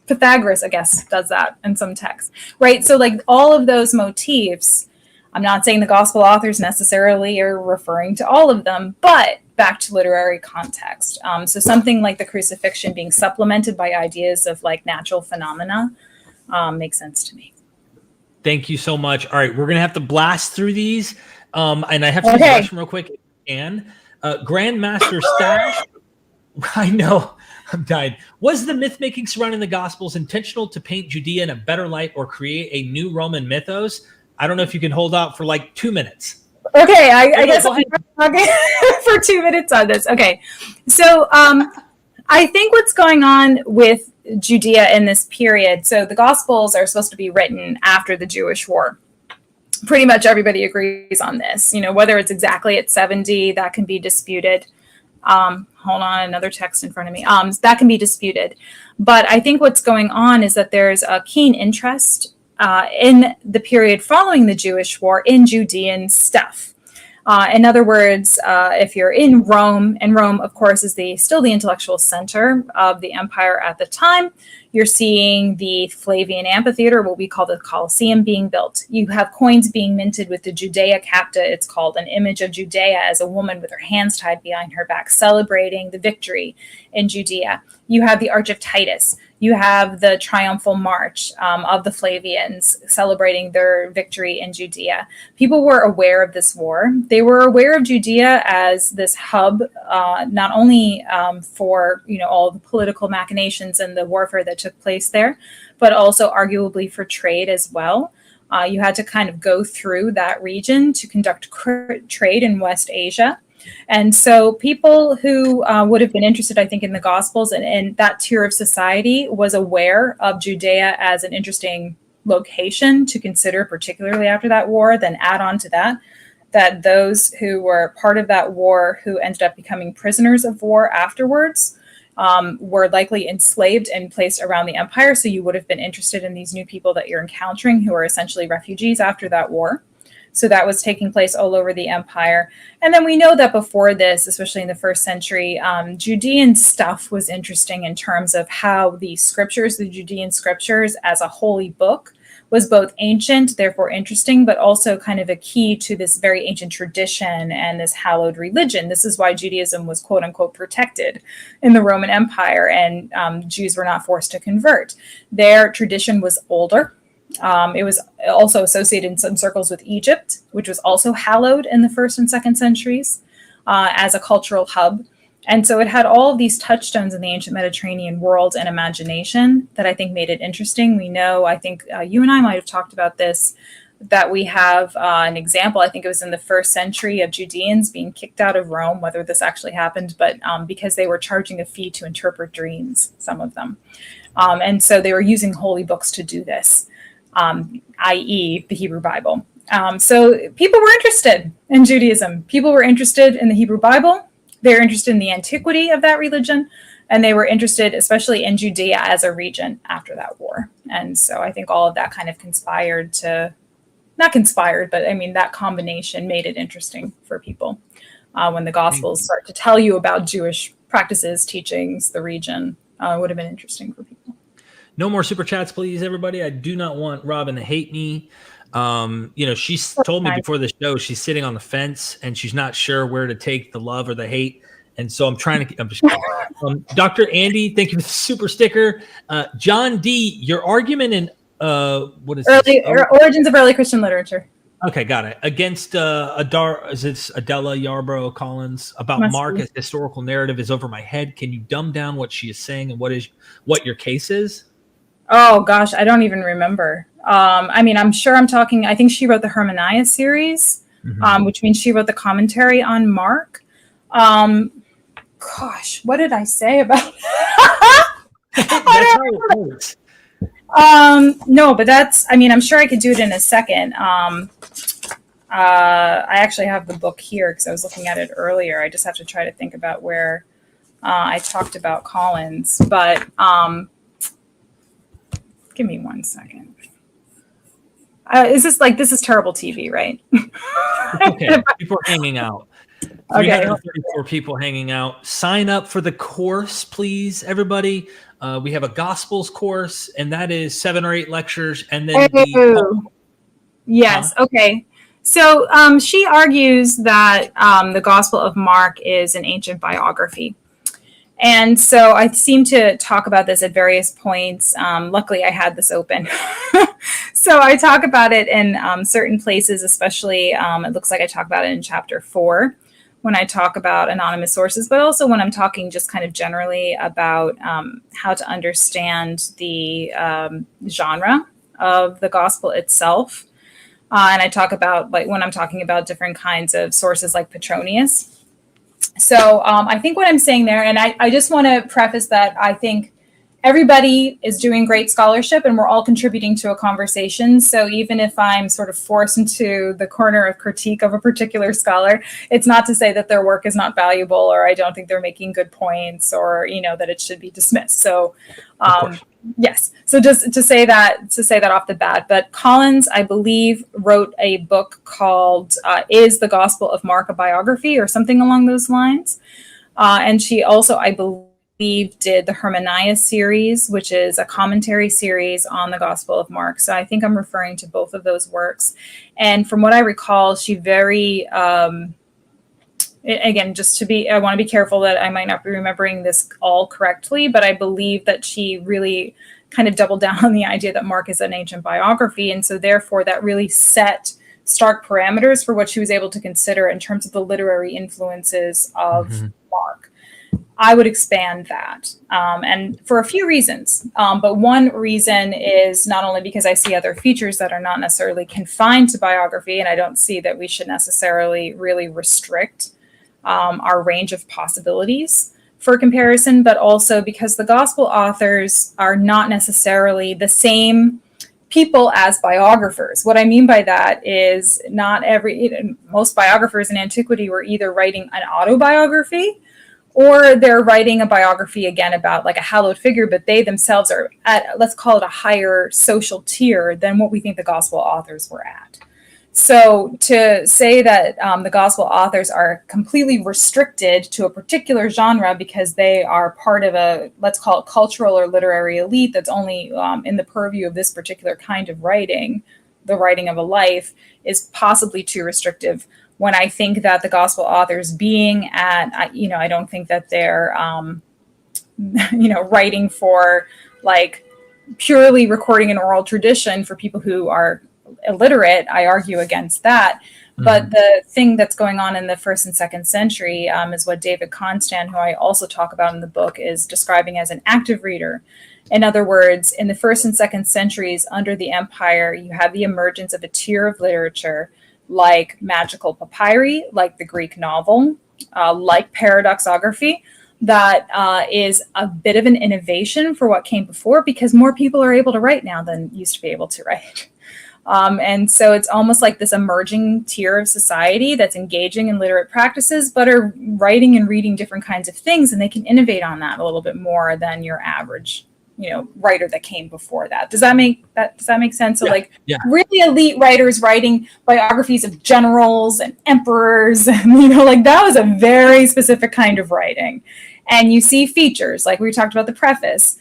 Pythagoras, I guess, does that in some texts, right? So all of those motifs, I'm not saying the gospel authors necessarily are referring to all of them, but back to literary context. So something like the crucifixion being supplemented by ideas of natural phenomena makes sense to me. Thank you so much. All right, we're going to have to blast through these. And I have to use the restroom real quick. And Grandmaster Stash, I know, I'm dying. Was the myth-making surrounding the Gospels intentional to paint Judea in a better light or create a new Roman mythos? I don't know if you can hold out for 2 minutes. Okay, I guess I'll talking for 2 minutes on this. Okay, so I think what's going on with Judea in this period, so the Gospels are supposed to be written after the Jewish War. Pretty much everybody agrees on this. Whether it's exactly at 70, that can be disputed. Hold on, another text in front of me. That can be disputed. But I think what's going on is that there's a keen interest in the period following the Jewish War in Judean stuff. In other words, if you're in Rome, and Rome, of course, is still the intellectual center of the empire at the time, you're seeing the Flavian amphitheater, what we call the Colosseum, being built. You have coins being minted with the Judea capta, it's called, an image of Judea as a woman with her hands tied behind her back, celebrating the victory in Judea. You have the Arch of Titus. You have the triumphal march of the Flavians celebrating their victory in Judea. People were aware of this war. They were aware of Judea as this hub, not only for all the political machinations and the warfare that took place there, but also arguably for trade as well. You had to kind of go through that region to conduct trade in West Asia. And so people who would have been interested, I think, in the Gospels and that tier of society was aware of Judea as an interesting location to consider, particularly after that war. Then add on to that those who were part of that war who ended up becoming prisoners of war afterwards were likely enslaved and placed around the empire. So you would have been interested in these new people that you're encountering who are essentially refugees after that war. So that was taking place all over the empire. And then we know that before this, especially in the first century, Judean stuff was interesting in terms of how the scriptures, the Judean scriptures as a holy book, was both ancient, therefore interesting, but also kind of a key to this very ancient tradition and this hallowed religion. This is why Judaism was quote unquote protected in the Roman Empire, and Jews were not forced to convert. Their tradition was older. It was also associated in some circles with Egypt, which was also hallowed in the 1st and 2nd centuries as a cultural hub. And so it had all of these touchstones in the ancient Mediterranean world and imagination that I think made it interesting. We know, I think you and I might have talked about this, that we have an example, I think it was in the 1st century, of Judeans being kicked out of Rome, whether this actually happened, but because they were charging a fee to interpret dreams, some of them. And so they were using holy books to do this, i.e. the Hebrew Bible. So people were interested in Judaism. People were interested in the Hebrew Bible. They were interested in the antiquity of that religion, and they were interested especially in Judea as a region after that war. And so I think all of that kind of conspired to, not conspired, but I mean, that combination made it interesting for people when the Gospels start to tell you about Jewish practices, teachings, the region. It would have been interesting for people. No more super chats, please, everybody. I do not want Robyn to hate me. She's told me before the show she's sitting on the fence and she's not sure where to take the love or the hate. And so I'm just kidding. Dr. Andy, thank you for the super sticker. John D, your argument in Origins of Early Christian Literature. Okay, got it. Against Adela Yarbrough Collins about Mark as historical narrative is over my head. Can you dumb down what she is saying and what your case is? Oh gosh, I don't even remember. I'm sure I think she wrote the Hermaniah series, which means she wrote the commentary on Mark. Gosh, what did I say about no, but I'm sure I could do it in a second. I actually have the book here because I was looking at it earlier. I just have to try to think about where I talked about Collins, but give me 1 second. This is terrible TV, right? Okay, people are hanging out. 334 people hanging out. Sign up for the course, please, everybody. We have a Gospels course, and that is 7 or 8 lectures, and then yes. Okay. So she argues that the Gospel of Mark is an ancient biography. And so I seem to talk about this at various points. Luckily, I had this open. So I talk about it in certain places, especially it looks like I talk about it in chapter 4 when I talk about anonymous sources, but also when I'm talking just kind of generally about how to understand the genre of the gospel itself. And I talk about, like, when I'm talking about different kinds of sources like Petronius. So I think what I'm saying there, and I just want to preface that I think everybody is doing great scholarship and we're all contributing to a conversation. So even if I'm sort of forced into the corner of critique of a particular scholar, it's not to say that their work is not valuable or I don't think they're making good points or, that it should be dismissed. So yes. So just to say that off the bat, but Collins, I believe, wrote a book called Is the Gospel of Mark a Biography or something along those lines. And she also, I believe, did the Hermaniah series, which is a commentary series on the Gospel of Mark. So I think I'm referring to both of those works. And from what I recall, she very, again, I want to be careful that I might not be remembering this all correctly, but I believe that she really kind of doubled down on the idea that Mark is an ancient biography. And so therefore that really set stark parameters for what she was able to consider in terms of the literary influences of Mark. I would expand that, and for a few reasons. But one reason is not only because I see other features that are not necessarily confined to biography, and I don't see that we should necessarily really restrict our range of possibilities for comparison, but also because the gospel authors are not necessarily the same people as biographers. What I mean by that is most biographers in antiquity were either writing an autobiography or they're writing a biography again about like a hallowed figure, but they themselves are at, let's call it, a higher social tier than what we think the gospel authors were at. So to say that the gospel authors are completely restricted to a particular genre because they are part of a, let's call it cultural or literary elite that's only in the purview of this particular kind of writing, the writing of a life, is possibly too restrictive. When I think that the gospel authors being at, I don't think that they're, writing for like purely recording an oral tradition for people who are illiterate. I argue against that. Mm-hmm. But the thing that's going on in the 1st and 2nd century is what David Constant, who I also talk about in the book, is describing as an active reader. In other words, in the 1st and 2nd centuries under the empire, you have the emergence of a tier of literature like magical papyri, like the Greek novel, like paradoxography, that is a bit of an innovation for what came before, because more people are able to write now than used to be able to write. And so it's almost like this emerging tier of society that's engaging in literate practices, but are writing and reading different kinds of things, and they can innovate on that a little bit more than your average, writer that came before that. Does that make sense? So really elite writers writing biographies of generals and emperors, and that was a very specific kind of writing. And you see features, like we talked about the preface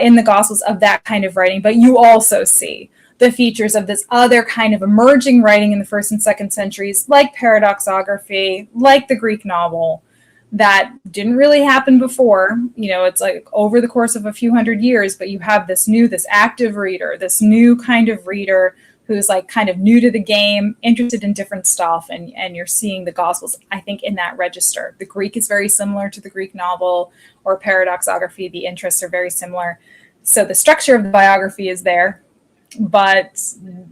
in the Gospels, of that kind of writing, but you also see the features of this other kind of emerging writing in the 1st and 2nd centuries, like paradoxography, like the Greek novel, that didn't really happen before. It's like over the course of a few hundred years, but you have this active reader, this new kind of reader who's like kind of new to the game, interested in different stuff, and you're seeing the Gospels, I think, in that register. The Greek is very similar to the Greek novel or paradoxography. The interests are very similar. So the structure of the biography is there, but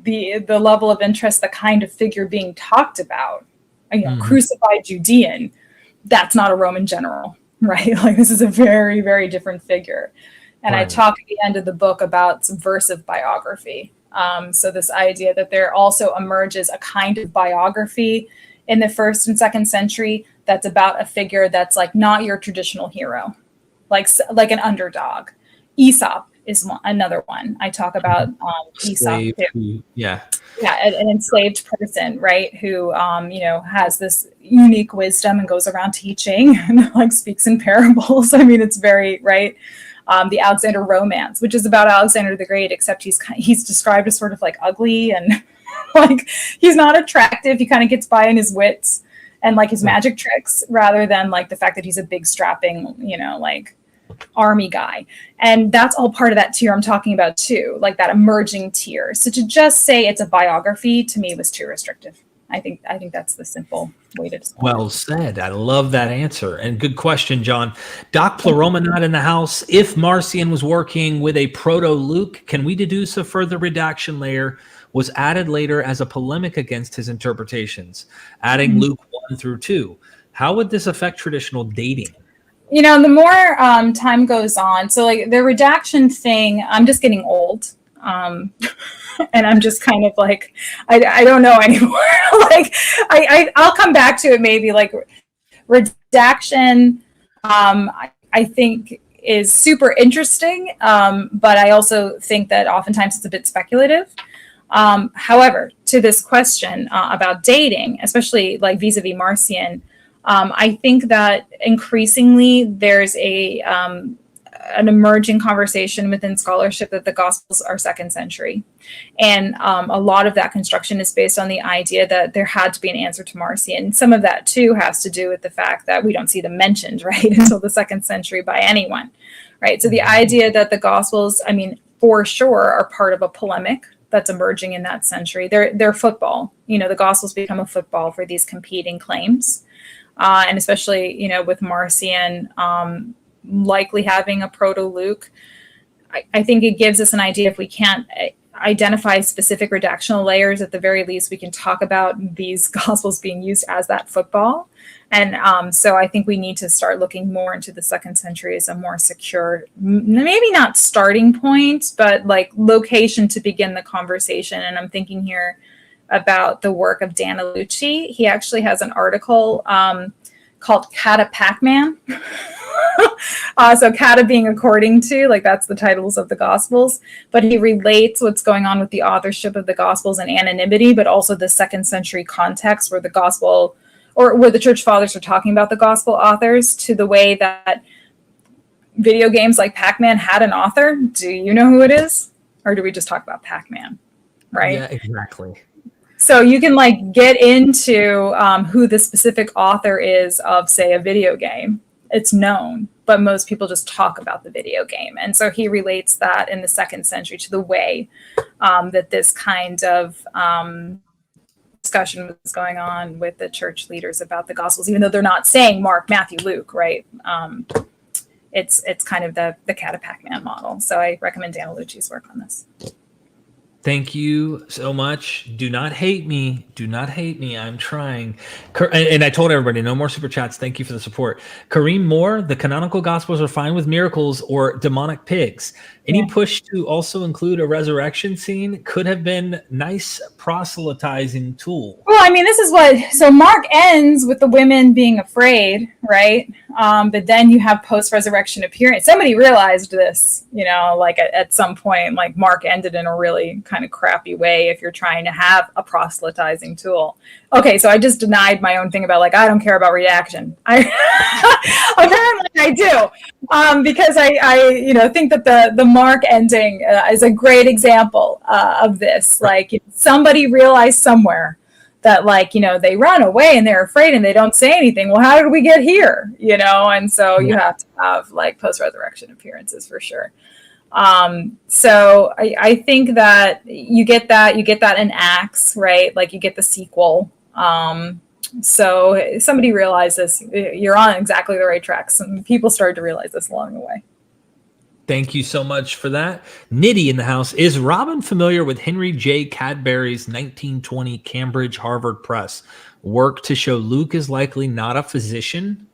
the level of interest, the kind of figure being talked about, crucified Judean, that's not a Roman general, right? Like, this is a very, very different figure. And right. I talk at the end of the book about subversive biography. So this idea that there also emerges a kind of biography in the 1st and 2nd century that's about a figure that's like not your traditional hero, like an underdog. Aesop is another one. I talk about Aesop too. Yeah, an enslaved person, right? Who has this unique wisdom and goes around teaching and like speaks in parables. I mean, it's very right. The Alexander Romance, which is about Alexander the Great, except he's described as sort of like ugly and like he's not attractive. He kind of gets by in his wits and like his magic tricks, rather than like the fact that he's a big strapping, like army guy. And that's all part of that tier I'm talking about too, like that emerging tier. So to just say it's a biography to me was too restrictive. I think that's the simple way to describe it. Well said. I love that answer. And good question, John. Doc Pleromonade in the house. If Marcion was working with a proto-Luke, can we deduce a further redaction layer was added later as a polemic against his interpretations, adding Luke 1 through 2? How would this affect traditional dating? The more time goes on, so like the redaction thing, I'm just getting old. And I'm just kind of like, I don't know anymore. Like I'll come back to it maybe. Like redaction, I think is super interesting. But I also think that oftentimes it's a bit speculative. However, to this question about dating, especially like vis-a-vis Marcion, I think that increasingly there's an emerging conversation within scholarship that the Gospels are 2nd century. And a lot of that construction is based on the idea that there had to be an answer to Marcion. Some of that too has to do with the fact that we don't see them mentioned, right, until the 2nd century by anyone, right? So the idea that the Gospels, I mean, for sure, are part of a polemic that's emerging in that century. They're football. The Gospels become a football for these competing claims. And especially, with Marcion likely having a proto-Luke, I think it gives us an idea. If we can't identify specific redactional layers, at the very least, we can talk about these Gospels being used as that football. And so I think we need to start looking more into the 2nd century as a more secure, maybe not starting point, but like location to begin the conversation. And I'm thinking here about the work of Dan Alucci. He actually has an article called Cata Pac-Man. So kata being according to, like that's the titles of the Gospels, but he relates what's going on with the authorship of the Gospels and anonymity, but also the 2nd century context where the Gospel, or where the church fathers are talking about the Gospel authors, to the way that video games like Pac-Man had an author. Do you know who it is? Or do we just talk about Pac-Man? Right? Yeah, exactly. So you can like get into who the specific author is of, say, a video game. It's known, but most people just talk about the video game. And so he relates that in the 2nd century to the way that this kind of discussion was going on with the church leaders about the Gospels, even though they're not saying Mark, Matthew, Luke, right? It's kind of the Kata Pac-Man model. So I recommend Dan Lucci's work on this. Thank you so much. Do not hate me. Do not hate me. I'm trying. And I told everybody, no more super chats. Thank you for the support. Kareem Moore, the canonical gospels are fine with miracles or demonic pigs. Any push to also include a resurrection scene could have been nice proselytizing tool. Well, I mean, this is so Mark ends with the women being afraid, right? But then you have post-resurrection appearance. Somebody realized this, like at some point, like Mark ended in a really kind of crappy way if you're trying to have a proselytizing tool. Okay, so I just denied my own thing about like, I don't care about reaction. Apparently I do, because I think that the Mark ending is a great example of this. Like somebody realized somewhere that they run away and they're afraid and they don't say anything. Well, how did we get here? And so you have to have like post-resurrection appearances for sure. So I think that you get that in Acts, right? Like you get the sequel. So somebody realized this, you're on exactly the right track. Some people started to realize this along the way. Thank you so much for that. Nitty in the house. Is Robyn familiar with Henry J. Cadbury's 1920 Cambridge Harvard Press work to show Luke is likely not a physician?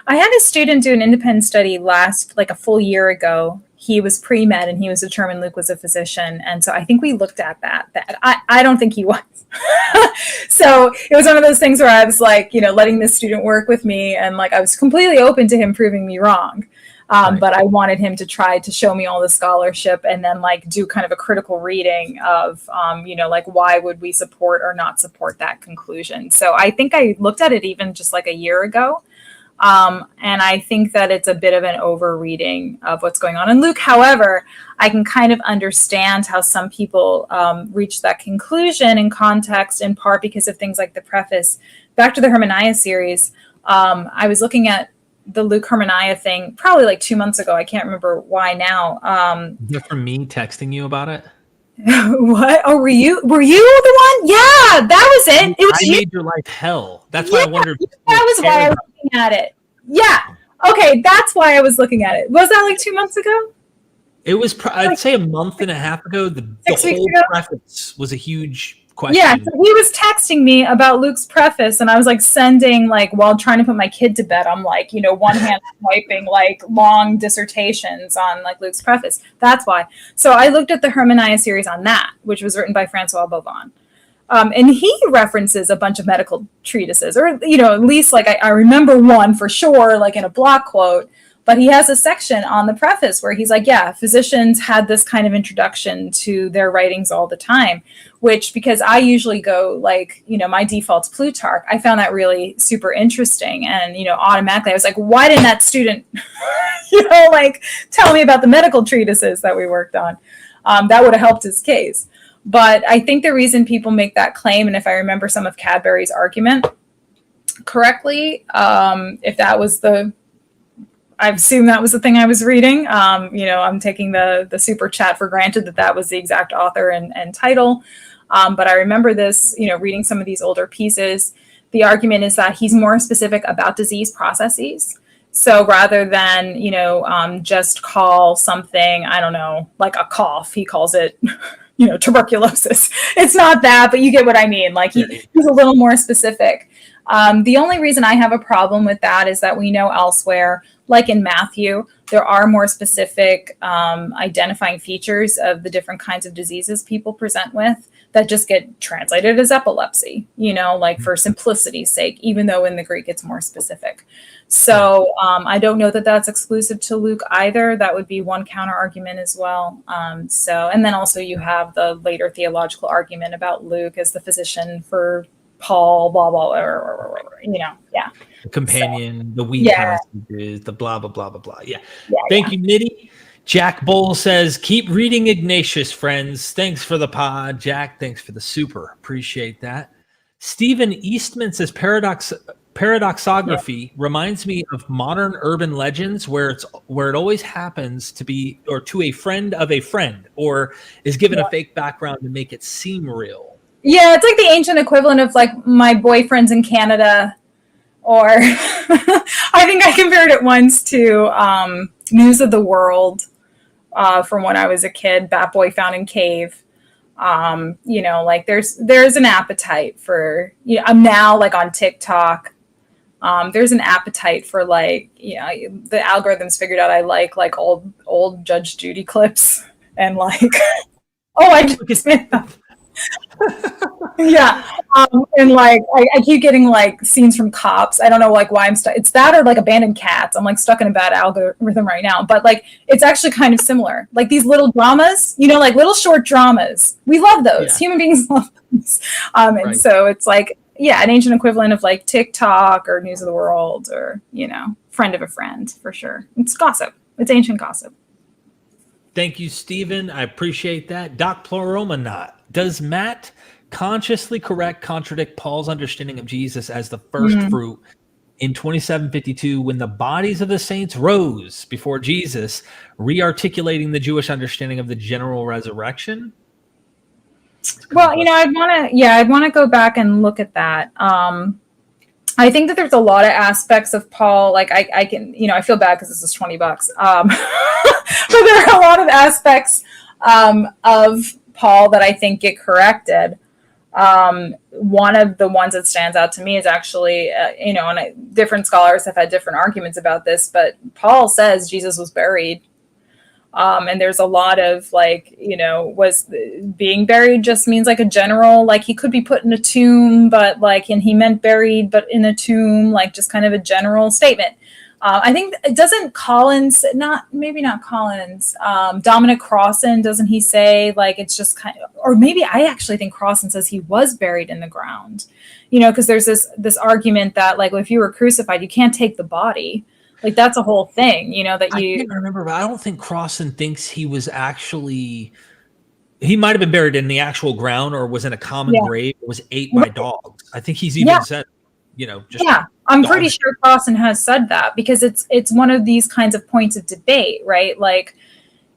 I had a student do an independent study a full year ago. He was pre-med and he was determined Luke was a physician. And so I think we looked at that. I don't think he was. So it was one of those things where I was like, letting this student work with me. And like, I was completely open to him proving me wrong. Right. But I wanted him to try to show me all the scholarship and then like do kind of a critical reading of, why would we support or not support that conclusion? So I think I looked at it even just like a year ago. And I think that it's a bit of an over-reading of what's going on in Luke. However, I can kind of understand how some people reach that conclusion in context, in part because of things like the preface. Back to the Hermaniah series, I was looking at the Luke Hermaniah thing probably like 2 months ago. I can't remember why now. Is that from me texting you about it? What? Oh, were you the one? Yeah, that was it. It was I made your life hell. That's why I wondered. That was why I was looking at it. Yeah. Okay, that's why I was looking at it. Was that like 2 months ago? It was, I'd say, a month and a half ago. The whole preface was a huge question. Yeah, so he was texting me about Luke's preface, and I was like sending, like, while trying to put my kid to bed, I'm like, one hand swiping like long dissertations on like Luke's preface. That's why. So I looked at the Hermaniah series on that, which was written by Francois Bovon. And he references a bunch of medical treatises, or, at least like I remember one for sure, like in a block quote, but he has a section on the preface where he's like, yeah, physicians had this kind of introduction to their writings all the time, which, because I usually go like, my default's Plutarch, I found that really super interesting. And, automatically I was like, why didn't that student, tell me about the medical treatises that we worked on? That would have helped his case. But I think the reason people make that claim, and if I remember some of Cadbury's argument correctly, if that was I assume that was the thing I was reading. I'm taking the super chat for granted that was the exact author and title. But I remember this, reading some of these older pieces. The argument is that he's more specific about disease processes. So rather than, just call something, I don't know, like a cough, he calls it, tuberculosis. It's not that, but you get what I mean. Like he's a little more specific. The only reason I have a problem with that is that we know elsewhere, like in Matthew, there are more specific identifying features of the different kinds of diseases people present with that just get translated as epilepsy, for simplicity's sake, even though in the Greek it's more specific. So I don't know that that's exclusive to Luke either. That would be one counter argument as well. And then also you have the later theological argument about Luke as the physician for Paul, blah, blah, yeah. The companion, the weed passages, the blah, blah, blah, blah, blah. Yeah. Thank you, Nitty. Jack Bowl says, keep reading Ignatius, friends. Thanks for the pod. Jack, thanks for the super. Appreciate that. Stephen Eastman says, paradoxography reminds me of modern urban legends where it always happens to be, or to a friend of a friend, or is given a fake background to make it seem real. Yeah, it's like the ancient equivalent of like my boyfriend's in Canada, or I think I compared it once to News of the World from when I was a kid, Bat Boy Found in Cave. Like there's an appetite for, I'm now like on TikTok. There's an appetite for like, the algorithms figured out I like old Judge Judy clips and like, I just and like I keep getting like scenes from Cops. I don't know like why I'm stuck. It's that or like Abandoned Cats. I'm like stuck in a bad algorithm right now. But like it's actually kind of similar. Like these little dramas, like little short dramas. We love those. Yeah. Human beings love those. And so it's like an ancient equivalent of like TikTok or News of the World or friend of a friend for sure. It's gossip. It's ancient gossip. Thank you, Stephen. I appreciate that. Doc Ploromanot. Does Matt consciously contradict Paul's understanding of Jesus as the first fruit in 27:52 when the bodies of the saints rose before Jesus, re-articulating the Jewish understanding of the general resurrection? Well, I'd want to go back and look at that. I think that there's a lot of aspects of Paul. Like I can, I feel bad because this is $20. But there are a lot of aspects of Paul that I think get corrected. One of the ones that stands out to me is actually, and different scholars have had different arguments about this, but Paul says Jesus was buried. And there's a lot of like, was being buried just means like a general, like he could be put in a tomb, but like, and he meant buried, but in a tomb, like just kind of a general statement. I think it doesn't Collins, maybe not Collins, Dominic Crossan, doesn't he say like, it's just kind of, or maybe I actually think Crossan says he was buried in the ground, because there's this argument that like, if you were crucified, you can't take the body. Like that's a whole thing, that you. I can't remember, but I don't think Crossan thinks he was actually. He might have been buried in the actual ground, or was in a common grave. It was ate by dogs. I think he's even said, I'm pretty sure Crossan has said that because it's one of these kinds of points of debate, right? Like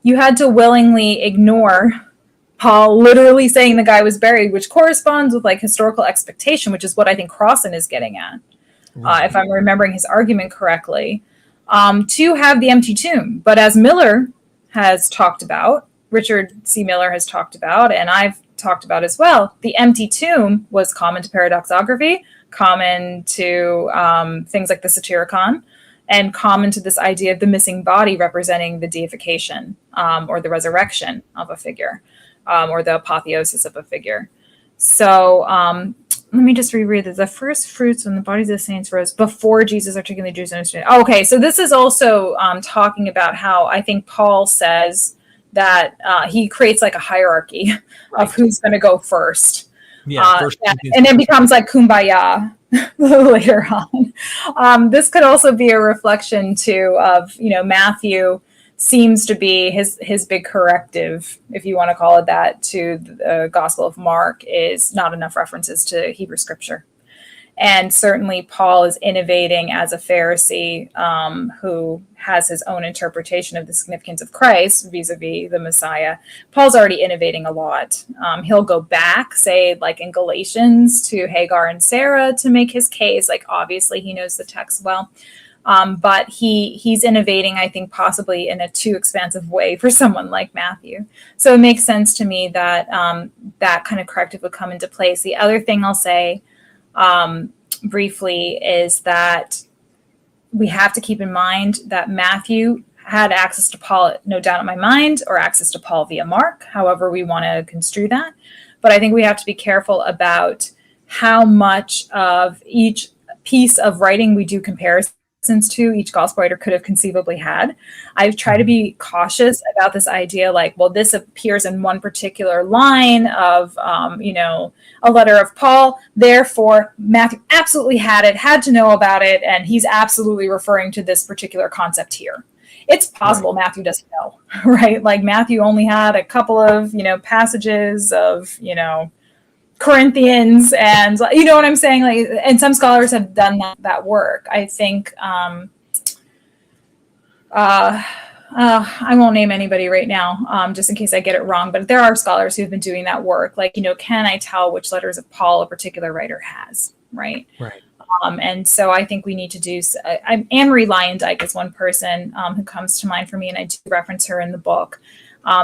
you had to willingly ignore Paul literally saying the guy was buried, which corresponds with like historical expectation, which is what I think Crossan is getting at, if I'm remembering his argument correctly. To have the empty tomb. But as Miller has talked about, Richard C. Miller has talked about, and I've talked about as well, the empty tomb was common to paradoxography, common to things like the Satyricon, and common to this idea of the missing body representing the deification or the resurrection of a figure or the apotheosis of a figure. So let me just reread this. The first fruits when the bodies of the saints rose before Jesus articulated Jews' understanding. Oh, okay, so this is also talking about how I think Paul says that he creates like a hierarchy of who's going to go first. And it becomes like kumbaya later on. This could also be a reflection too of, Matthew seems to be his big corrective, if you want to call it that, to the Gospel of Mark is not enough references to Hebrew scripture. And certainly Paul is innovating as a Pharisee who has his own interpretation of the significance of Christ vis-a-vis the Messiah. Paul's already innovating a lot. He'll go back, say, like in Galatians, to Hagar and Sarah to make his case. Like, obviously, he knows the text well. But he's innovating, I think, possibly in a too expansive way for someone like Matthew. So it makes sense to me that that kind of corrective would come into place. The other thing I'll say briefly is that we have to keep in mind that Matthew had access to Paul, no doubt in my mind, or access to Paul via Mark, however we want to construe that. But I think we have to be careful about how much of each piece of writing we do comparison to each gospel writer could have conceivably had. I've tried to be cautious about this idea, like, well, this appears in one particular line of, a letter of Paul. Therefore, Matthew absolutely had to know about it, and he's absolutely referring to this particular concept here. It's possible Matthew doesn't know, right? Like Matthew only had a couple of, passages of, Corinthians, and you know what I'm saying? Like, and some scholars have done that work. I think, I won't name anybody right now, just in case I get it wrong, but there are scholars who've been doing that work. Like, can I tell which letters of Paul a particular writer has, right? Right. And so I think we need to do, Anne-Marie Lyondike is one person who comes to mind for me, and I do reference her in the book.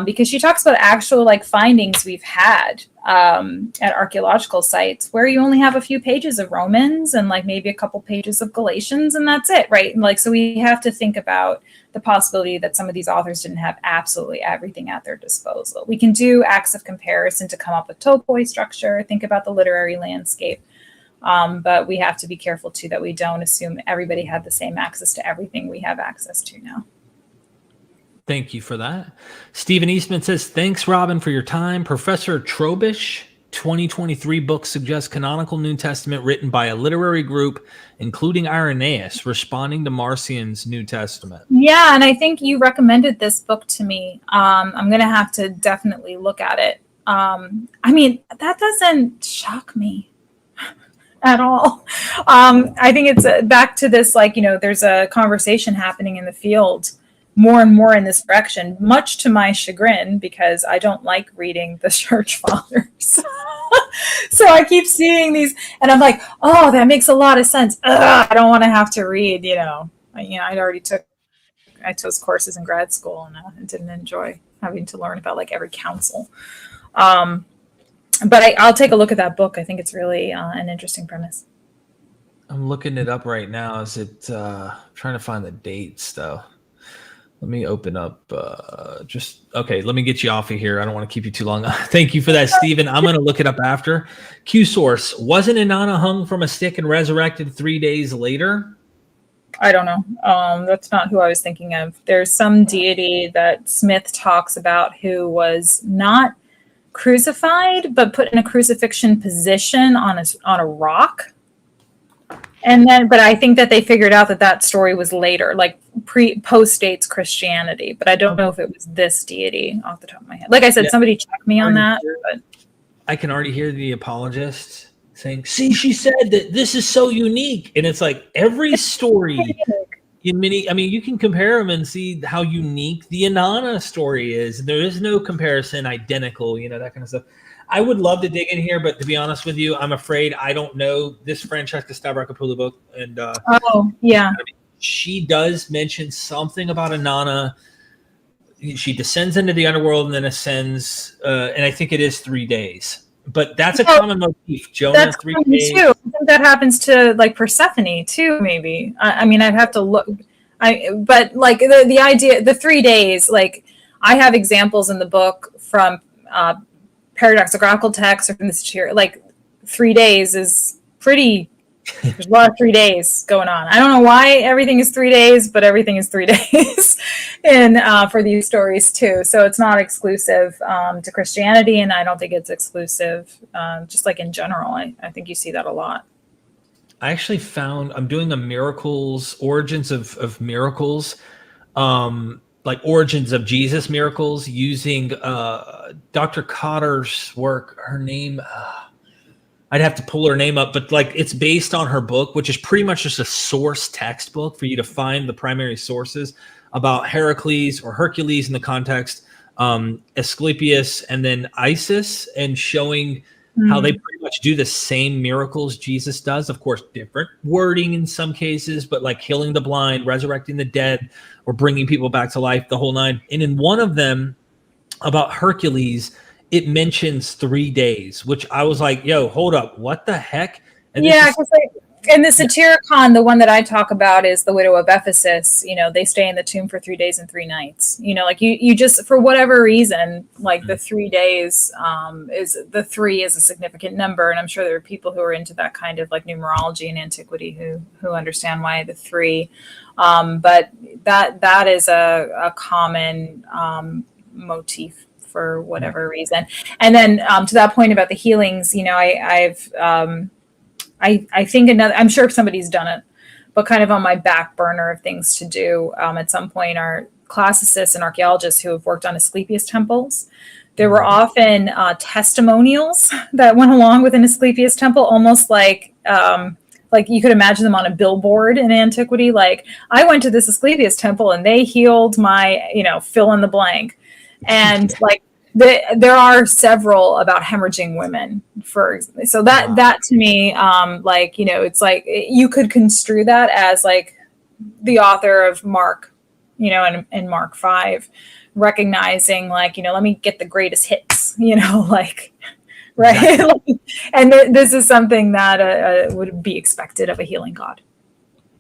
Because she talks about actual findings we've had at archaeological sites where you only have a few pages of Romans and maybe a couple pages of Galatians, and that's it, right? And so we have to think about the possibility that some of these authors didn't have absolutely everything at their disposal. We can do acts of comparison to come up with topoi structure, think about the literary landscape, but we have to be careful too that we don't assume everybody had the same access to everything we have access to now. Thank you for that. Stephen Eastman says, thanks, Robyn, for your time. Professor Trobish, 2023 book suggests canonical New Testament written by a literary group, including Irenaeus, responding to Marcion's New Testament. Yeah, and I think you recommended this book to me. I'm going to have to definitely look at it. That doesn't shock me at all. I think it's back to this, there's a conversation happening in the field more and more in this direction, much to my chagrin, because I don't like reading the church fathers. So I keep seeing these, and I'm like, oh, that makes a lot of sense. I don't want to have to read, I took those courses in grad school, and I didn't enjoy having to learn about every council. But I'll take a look at that book. I think it's really an interesting premise. I'm looking it up right now. Is it trying to find the dates though? Let me open up let me get you off of here. I don't want to keep you too long. Thank you for that, Stephen. I'm going to look it up after. Q source, wasn't Inanna hung from a stick and resurrected 3 days later? I don't know. That's not who I was thinking of. There's some deity that Smith talks about who was not crucified, but put in a crucifixion position on a rock. But I think that they figured out that story was later, post dates Christianity. But I don't know if it was this deity off the top of my head. Like I said, somebody check me on that. But I can already hear the apologists saying, "See, she said that this is so unique," and it's like every story you can compare them and see how unique the Inanna story is. There is no comparison identical, that kind of stuff. I would love to dig in here, but to be honest with you, I'm afraid I don't know this Francesca Stavrakopoulos book. And she does mention something about Inanna. She descends into the underworld and then ascends, and I think it is 3 days. But that's a common motif. Jonah, that's 3 too. days. I think that happens to Persephone too. Maybe. I'd have to look. But the idea, the 3 days. I have examples in the book from paradoxical texts or from this year. 3 days is pretty. There's a lot of 3 days going on. I don't know why everything is 3 days, but everything is 3 days, and for these stories too. So it's not exclusive to Christianity, and I don't think it's exclusive just in general. I think you see that a lot. I actually found I'm doing a origins of miracles, origins of Jesus miracles using Dr. Cotter's work. Her name. I'd have to pull her name up, but it's based on her book, which is pretty much just a source textbook for you to find the primary sources about Heracles or Hercules in the context, Asclepius, and then Isis, and showing how they pretty much do the same miracles Jesus does. Of course, different wording in some cases, but healing the blind, resurrecting the dead, or bringing people back to life, the whole nine. And in one of them about Hercules, it mentions 3 days, which I was like, yo, hold up, what the heck? And because And the Satyricon, the one that I talk about, is the widow of Ephesus. They stay in the tomb for 3 days and 3 nights. Like you just, for whatever reason, like the 3 days is the 3 is a significant number. And I'm sure there are people who are into that kind of like numerology in antiquity who understand why the 3. But that is a common motif for whatever reason. And then to that point about the healings, I think I'm sure somebody's done it, but kind of on my back burner of things to do at some point are classicists and archaeologists who have worked on Asclepius temples. There were often testimonials that went along with an Asclepius temple, almost like you could imagine them on a billboard in antiquity. Like, I went to this Asclepius temple and they healed my, fill in the blank. And like, there are several about hemorrhaging women, so that to me, it's like you could construe that as like the author of Mark, in Mark 5, recognizing like, let me get the greatest hits, right. Exactly. And this is something that would be expected of a healing God.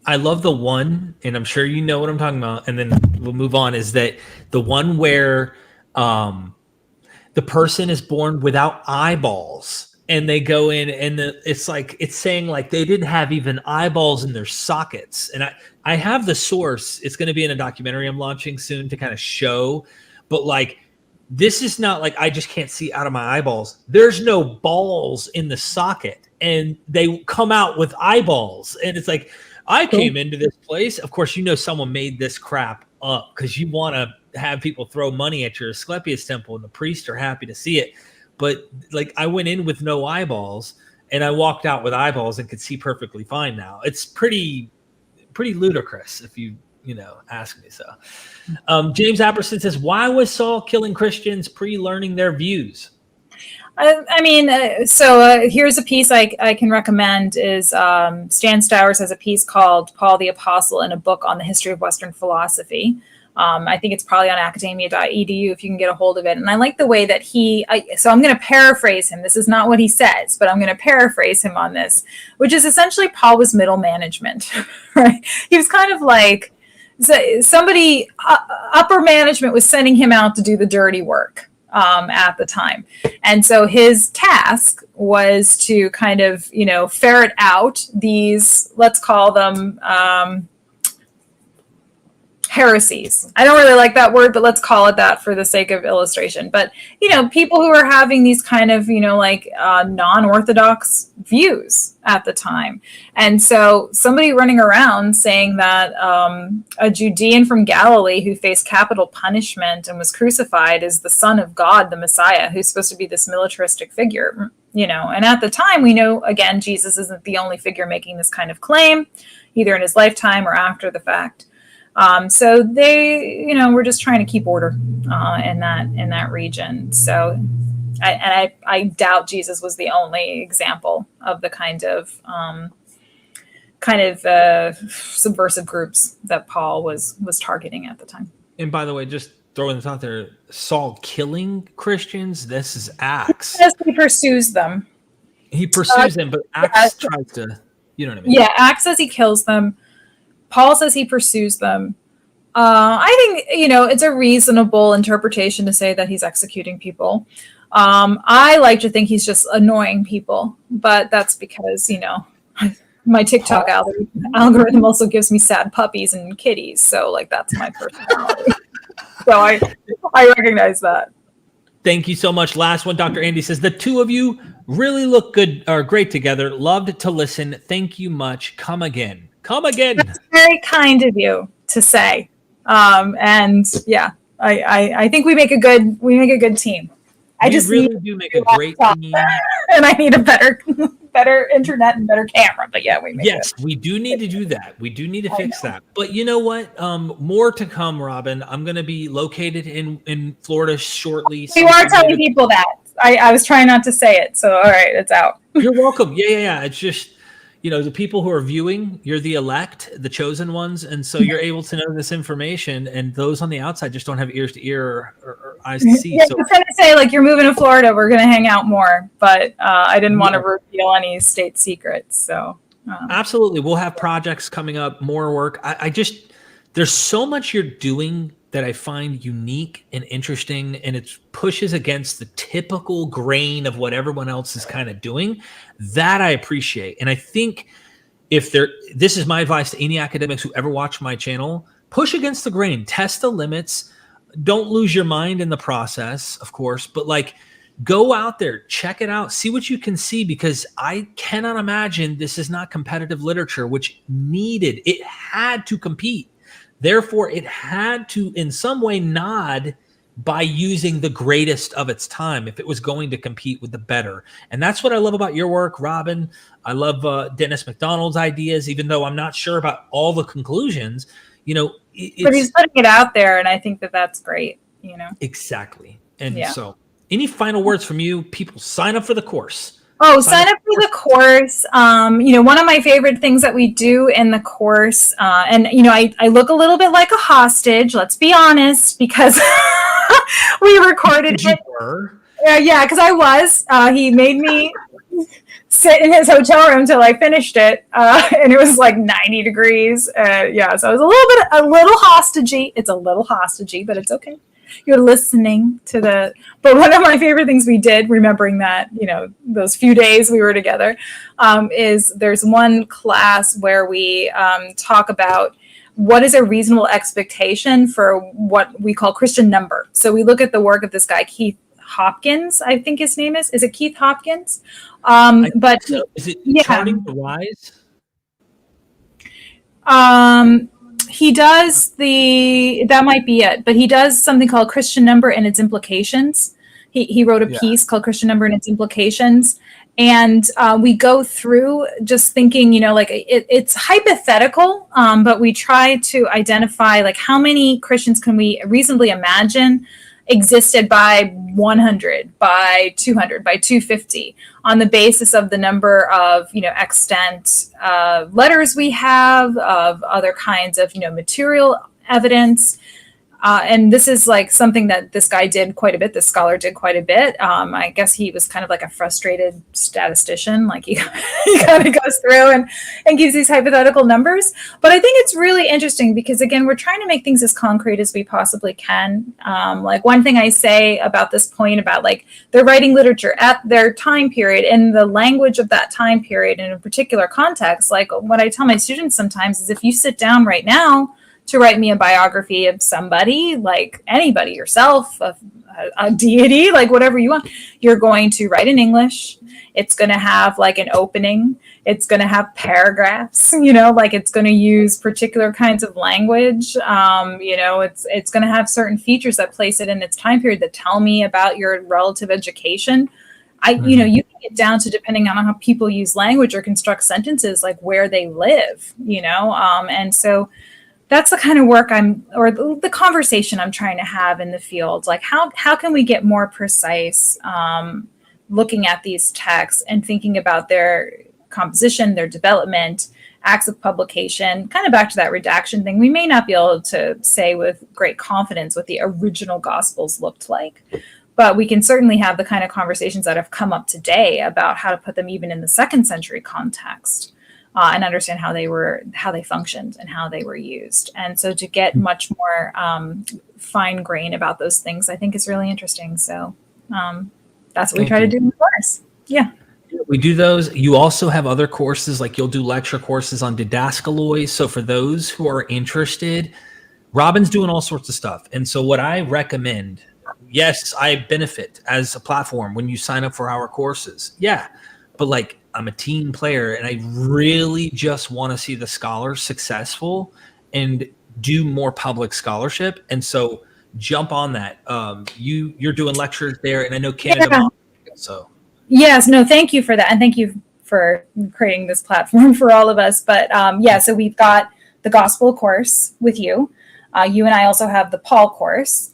I love the one, and I'm sure you know what I'm talking about, and then we'll move on, is that the one where the person is born without eyeballs, and they go in and it's saying like they didn't have even eyeballs in their sockets. And I have the source. It's going to be in a documentary I'm launching soon to kind of show, but like, this is not like, I just can't see out of my eyeballs. There's no balls in the socket and they come out with eyeballs. And it's like, I came into this place. Of course, someone made this crap up because you want to have people throw money at your Asclepius temple and the priests are happy to see it. But like, I went in with no eyeballs and I walked out with eyeballs and could see perfectly fine now. It's pretty ludicrous if you ask me. So James Apperson says, why was Saul killing Christians pre-learning their views? Here's a piece I can recommend is Stan Stowers has a piece called Paul the Apostle in a book on the history of Western philosophy. I think it's probably on academia.edu if you can get a hold of it. And I like the way that so I'm going to paraphrase him. This is not what he says, but I'm going to paraphrase him on this, which is essentially Paul was middle management, right? He was kind of like somebody, upper management was sending him out to do the dirty work at the time. And so his task was to kind of, ferret out these, let's call them, heresies. I don't really like that word, but let's call it that for the sake of illustration. But, people who are having these kind of, non-orthodox views at the time. And so somebody running around saying that a Judean from Galilee who faced capital punishment and was crucified is the Son of God, the Messiah, who's supposed to be this militaristic figure, and at the time we know, again, Jesus isn't the only figure making this kind of claim, either in his lifetime or after the fact. So they, we're just trying to keep order in that region. So, I doubt Jesus was the only example of the kind of subversive groups that Paul was targeting at the time. And by the way, just throwing this out there, Saul killing Christians. This is Acts. Yes, he pursues them. He pursues them, but Acts tries to, you know what I mean? Yeah, Acts says he kills them. Paul says he pursues them. I think, it's a reasonable interpretation to say that he's executing people. I like to think he's just annoying people, but that's because, my TikTok algorithm also gives me sad puppies and kitties. So like, that's my personality. So I recognize that. Thank you so much. Last one, Dr. Andy says, the two of you really look good or great together. Loved to listen. Thank you much. Come again. Come again. That's very kind of you to say. And yeah, I think we make a good team. I just really do make a great team. And I need a better internet and better camera. But yeah, we do need to do that. We do need to fix that. But you know what? More to come, Robyn. I'm going to be located in Florida shortly. You are telling people that. I was trying not to say it. So all right, it's out. You're welcome. Yeah. It's just, the people who are viewing, you're the elect, the chosen ones. And so you're able to know this information, and those on the outside just don't have ears to ear or eyes to see. Yeah, so I was trying to say, like, you're moving to Florida, we're going to hang out more, but I didn't want to reveal any state secrets. So Absolutely. We'll have projects coming up, more work. I just, there's so much you're doing that I find unique and interesting, and it pushes against the typical grain of what everyone else is kind of doing. That I appreciate. And I think this is my advice to any academics who ever watch my channel: push against the grain, test the limits. Don't lose your mind in the process, of course, but like, go out there, check it out, see what you can see, because I cannot imagine this is not competitive literature, which it had to compete. Therefore, it had to in some way nod by using the greatest of its time if it was going to compete with the better. And that's what I love about your work, Robyn. I love Dennis McDonald's ideas, even though I'm not sure about all the conclusions. But he's putting it out there, and I think that that's great. Exactly. And so, any final words from you? People, sign up for the course. Oh, sign up for the course. One of my favorite things that we do in the course, I look a little bit like a hostage, let's be honest, because we recorded it. Yeah, because I was. He made me sit in his hotel room till I finished it, and it was like 90 degrees. So it was a little hostagey. It's a little hostagey, but it's okay. You're listening to but one of my favorite things we did, remembering that, those few days we were together, is there's one class where we talk about what is a reasonable expectation for what we call Christian number. So we look at the work of this guy, Keith Hopkins, I think his name is. Is it Keith Hopkins? Is it Charting the Rise? He does that might be it, but he does something called Christian number and its implications. He wrote a piece called Christian number and its implications. And we go through just thinking, it's hypothetical, but we try to identify like how many Christians can we reasonably imagine existed by 100, by 200, by 250 on the basis of the number of, extant letters we have, of other kinds of, material evidence. And this is like something that this guy did quite a bit. This scholar did quite a bit. I guess he was kind of like a frustrated statistician. Like he kind of goes through and gives these hypothetical numbers. But I think it's really interesting because, again, we're trying to make things as concrete as we possibly can. Like one thing I say about this point about like they're writing literature at their time period in the language of that time period in a particular context. Like what I tell my students sometimes is if you sit down right now to write me a biography of somebody, like anybody, yourself, a deity, like whatever you want, you're going to write in English. It's going to have like an opening. It's going to have paragraphs, like it's going to use particular kinds of language. It's going to have certain features that place it in its time period that tell me about your relative education. You can get down to, depending on how people use language or construct sentences, like where they live, and so that's the kind of work the conversation I'm trying to have in the field. Like how can we get more precise looking at these texts and thinking about their composition, their development, acts of publication, kind of back to that redaction thing. We may not be able to say with great confidence what the original Gospels looked like, but we can certainly have the kind of conversations that have come up today about how to put them even in the 2nd century context. And understand how they functioned and how they were used. And so to get much more fine grain about those things, I think is really interesting. So that's what we try to do in the course. Yeah. We do those. You also have other courses, like you'll do lecture courses on didascaloi. So for those who are interested, Robyn's doing all sorts of stuff. And so what I recommend, yes, I benefit as a platform when you sign up for our courses. Yeah. But like, I'm a team player and I really just want to see the scholars successful and do more public scholarship. And so jump on that. You're doing lectures there, and I know Canada. Yeah. So yes, no, thank you for that. And thank you for creating this platform for all of us. But so we've got the gospel course with you. You and I also have the Paul course.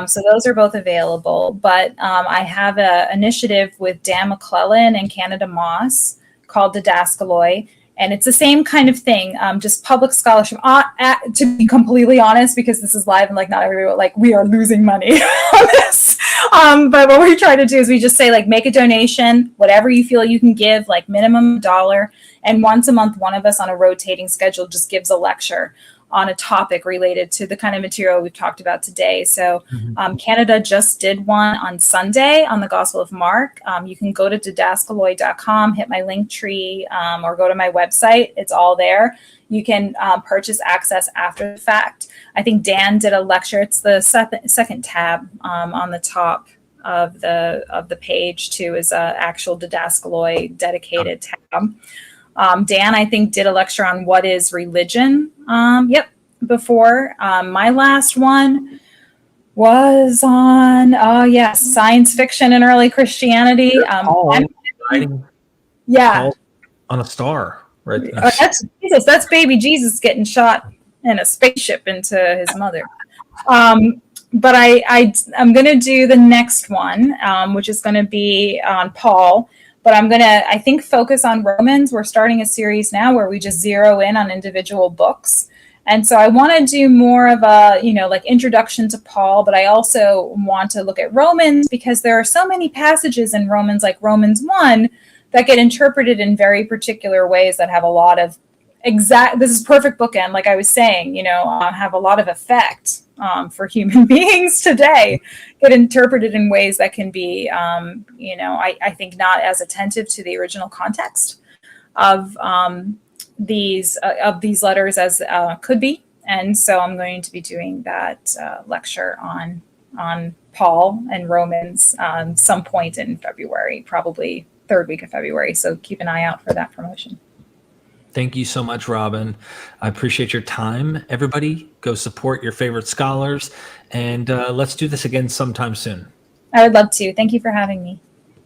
So those are both available, but I have an initiative with Dan McClellan and Canada Moss called Didascaloi, And it's the same kind of thing, just public scholarship. To be completely honest, because this is live and like not everybody, like we are losing money on this. But what we try to do is we just say like make a donation, whatever you feel you can give, like minimum $1. And once a month, one of us on a rotating schedule just gives a lecture on a topic related to the kind of material we've talked about today. So Canada just did one on Sunday on the Gospel of Mark. You can go to didascaloid.com, hit my link tree, or go to my website. It's all there. You can purchase access after the fact. I think Dan did a lecture. It's the second tab on the top of the page too, is a actual Didascaloid dedicated tab. Dan, I think, did a lecture on what is religion. Before. My last one was on, science fiction and early Christianity. Paul on a star, right? That's Jesus. That's baby Jesus getting shot in a spaceship into his mother. But I'm going to do the next one, which is going to be on Paul. But I'm going to, I think, focus on Romans. We're starting a series now where we just zero in on individual books. And so I want to do more of a, like introduction to Paul, but I also want to look at Romans because there are so many passages in Romans, like Romans 1, that get interpreted in very particular ways that have a lot of this is perfect bookend, like I was saying, have a lot of effect for human beings today, get interpreted in ways that can be, I think not as attentive to the original context of these letters as could be. And so I'm going to be doing that lecture on Paul and Romans some point in February, probably third week of February. So keep an eye out for that promotion. Thank you so much, Robyn. I appreciate your time. Everybody, go support your favorite scholars, and let's do this again sometime soon. I would love to. Thank you for having me.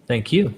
Thank you.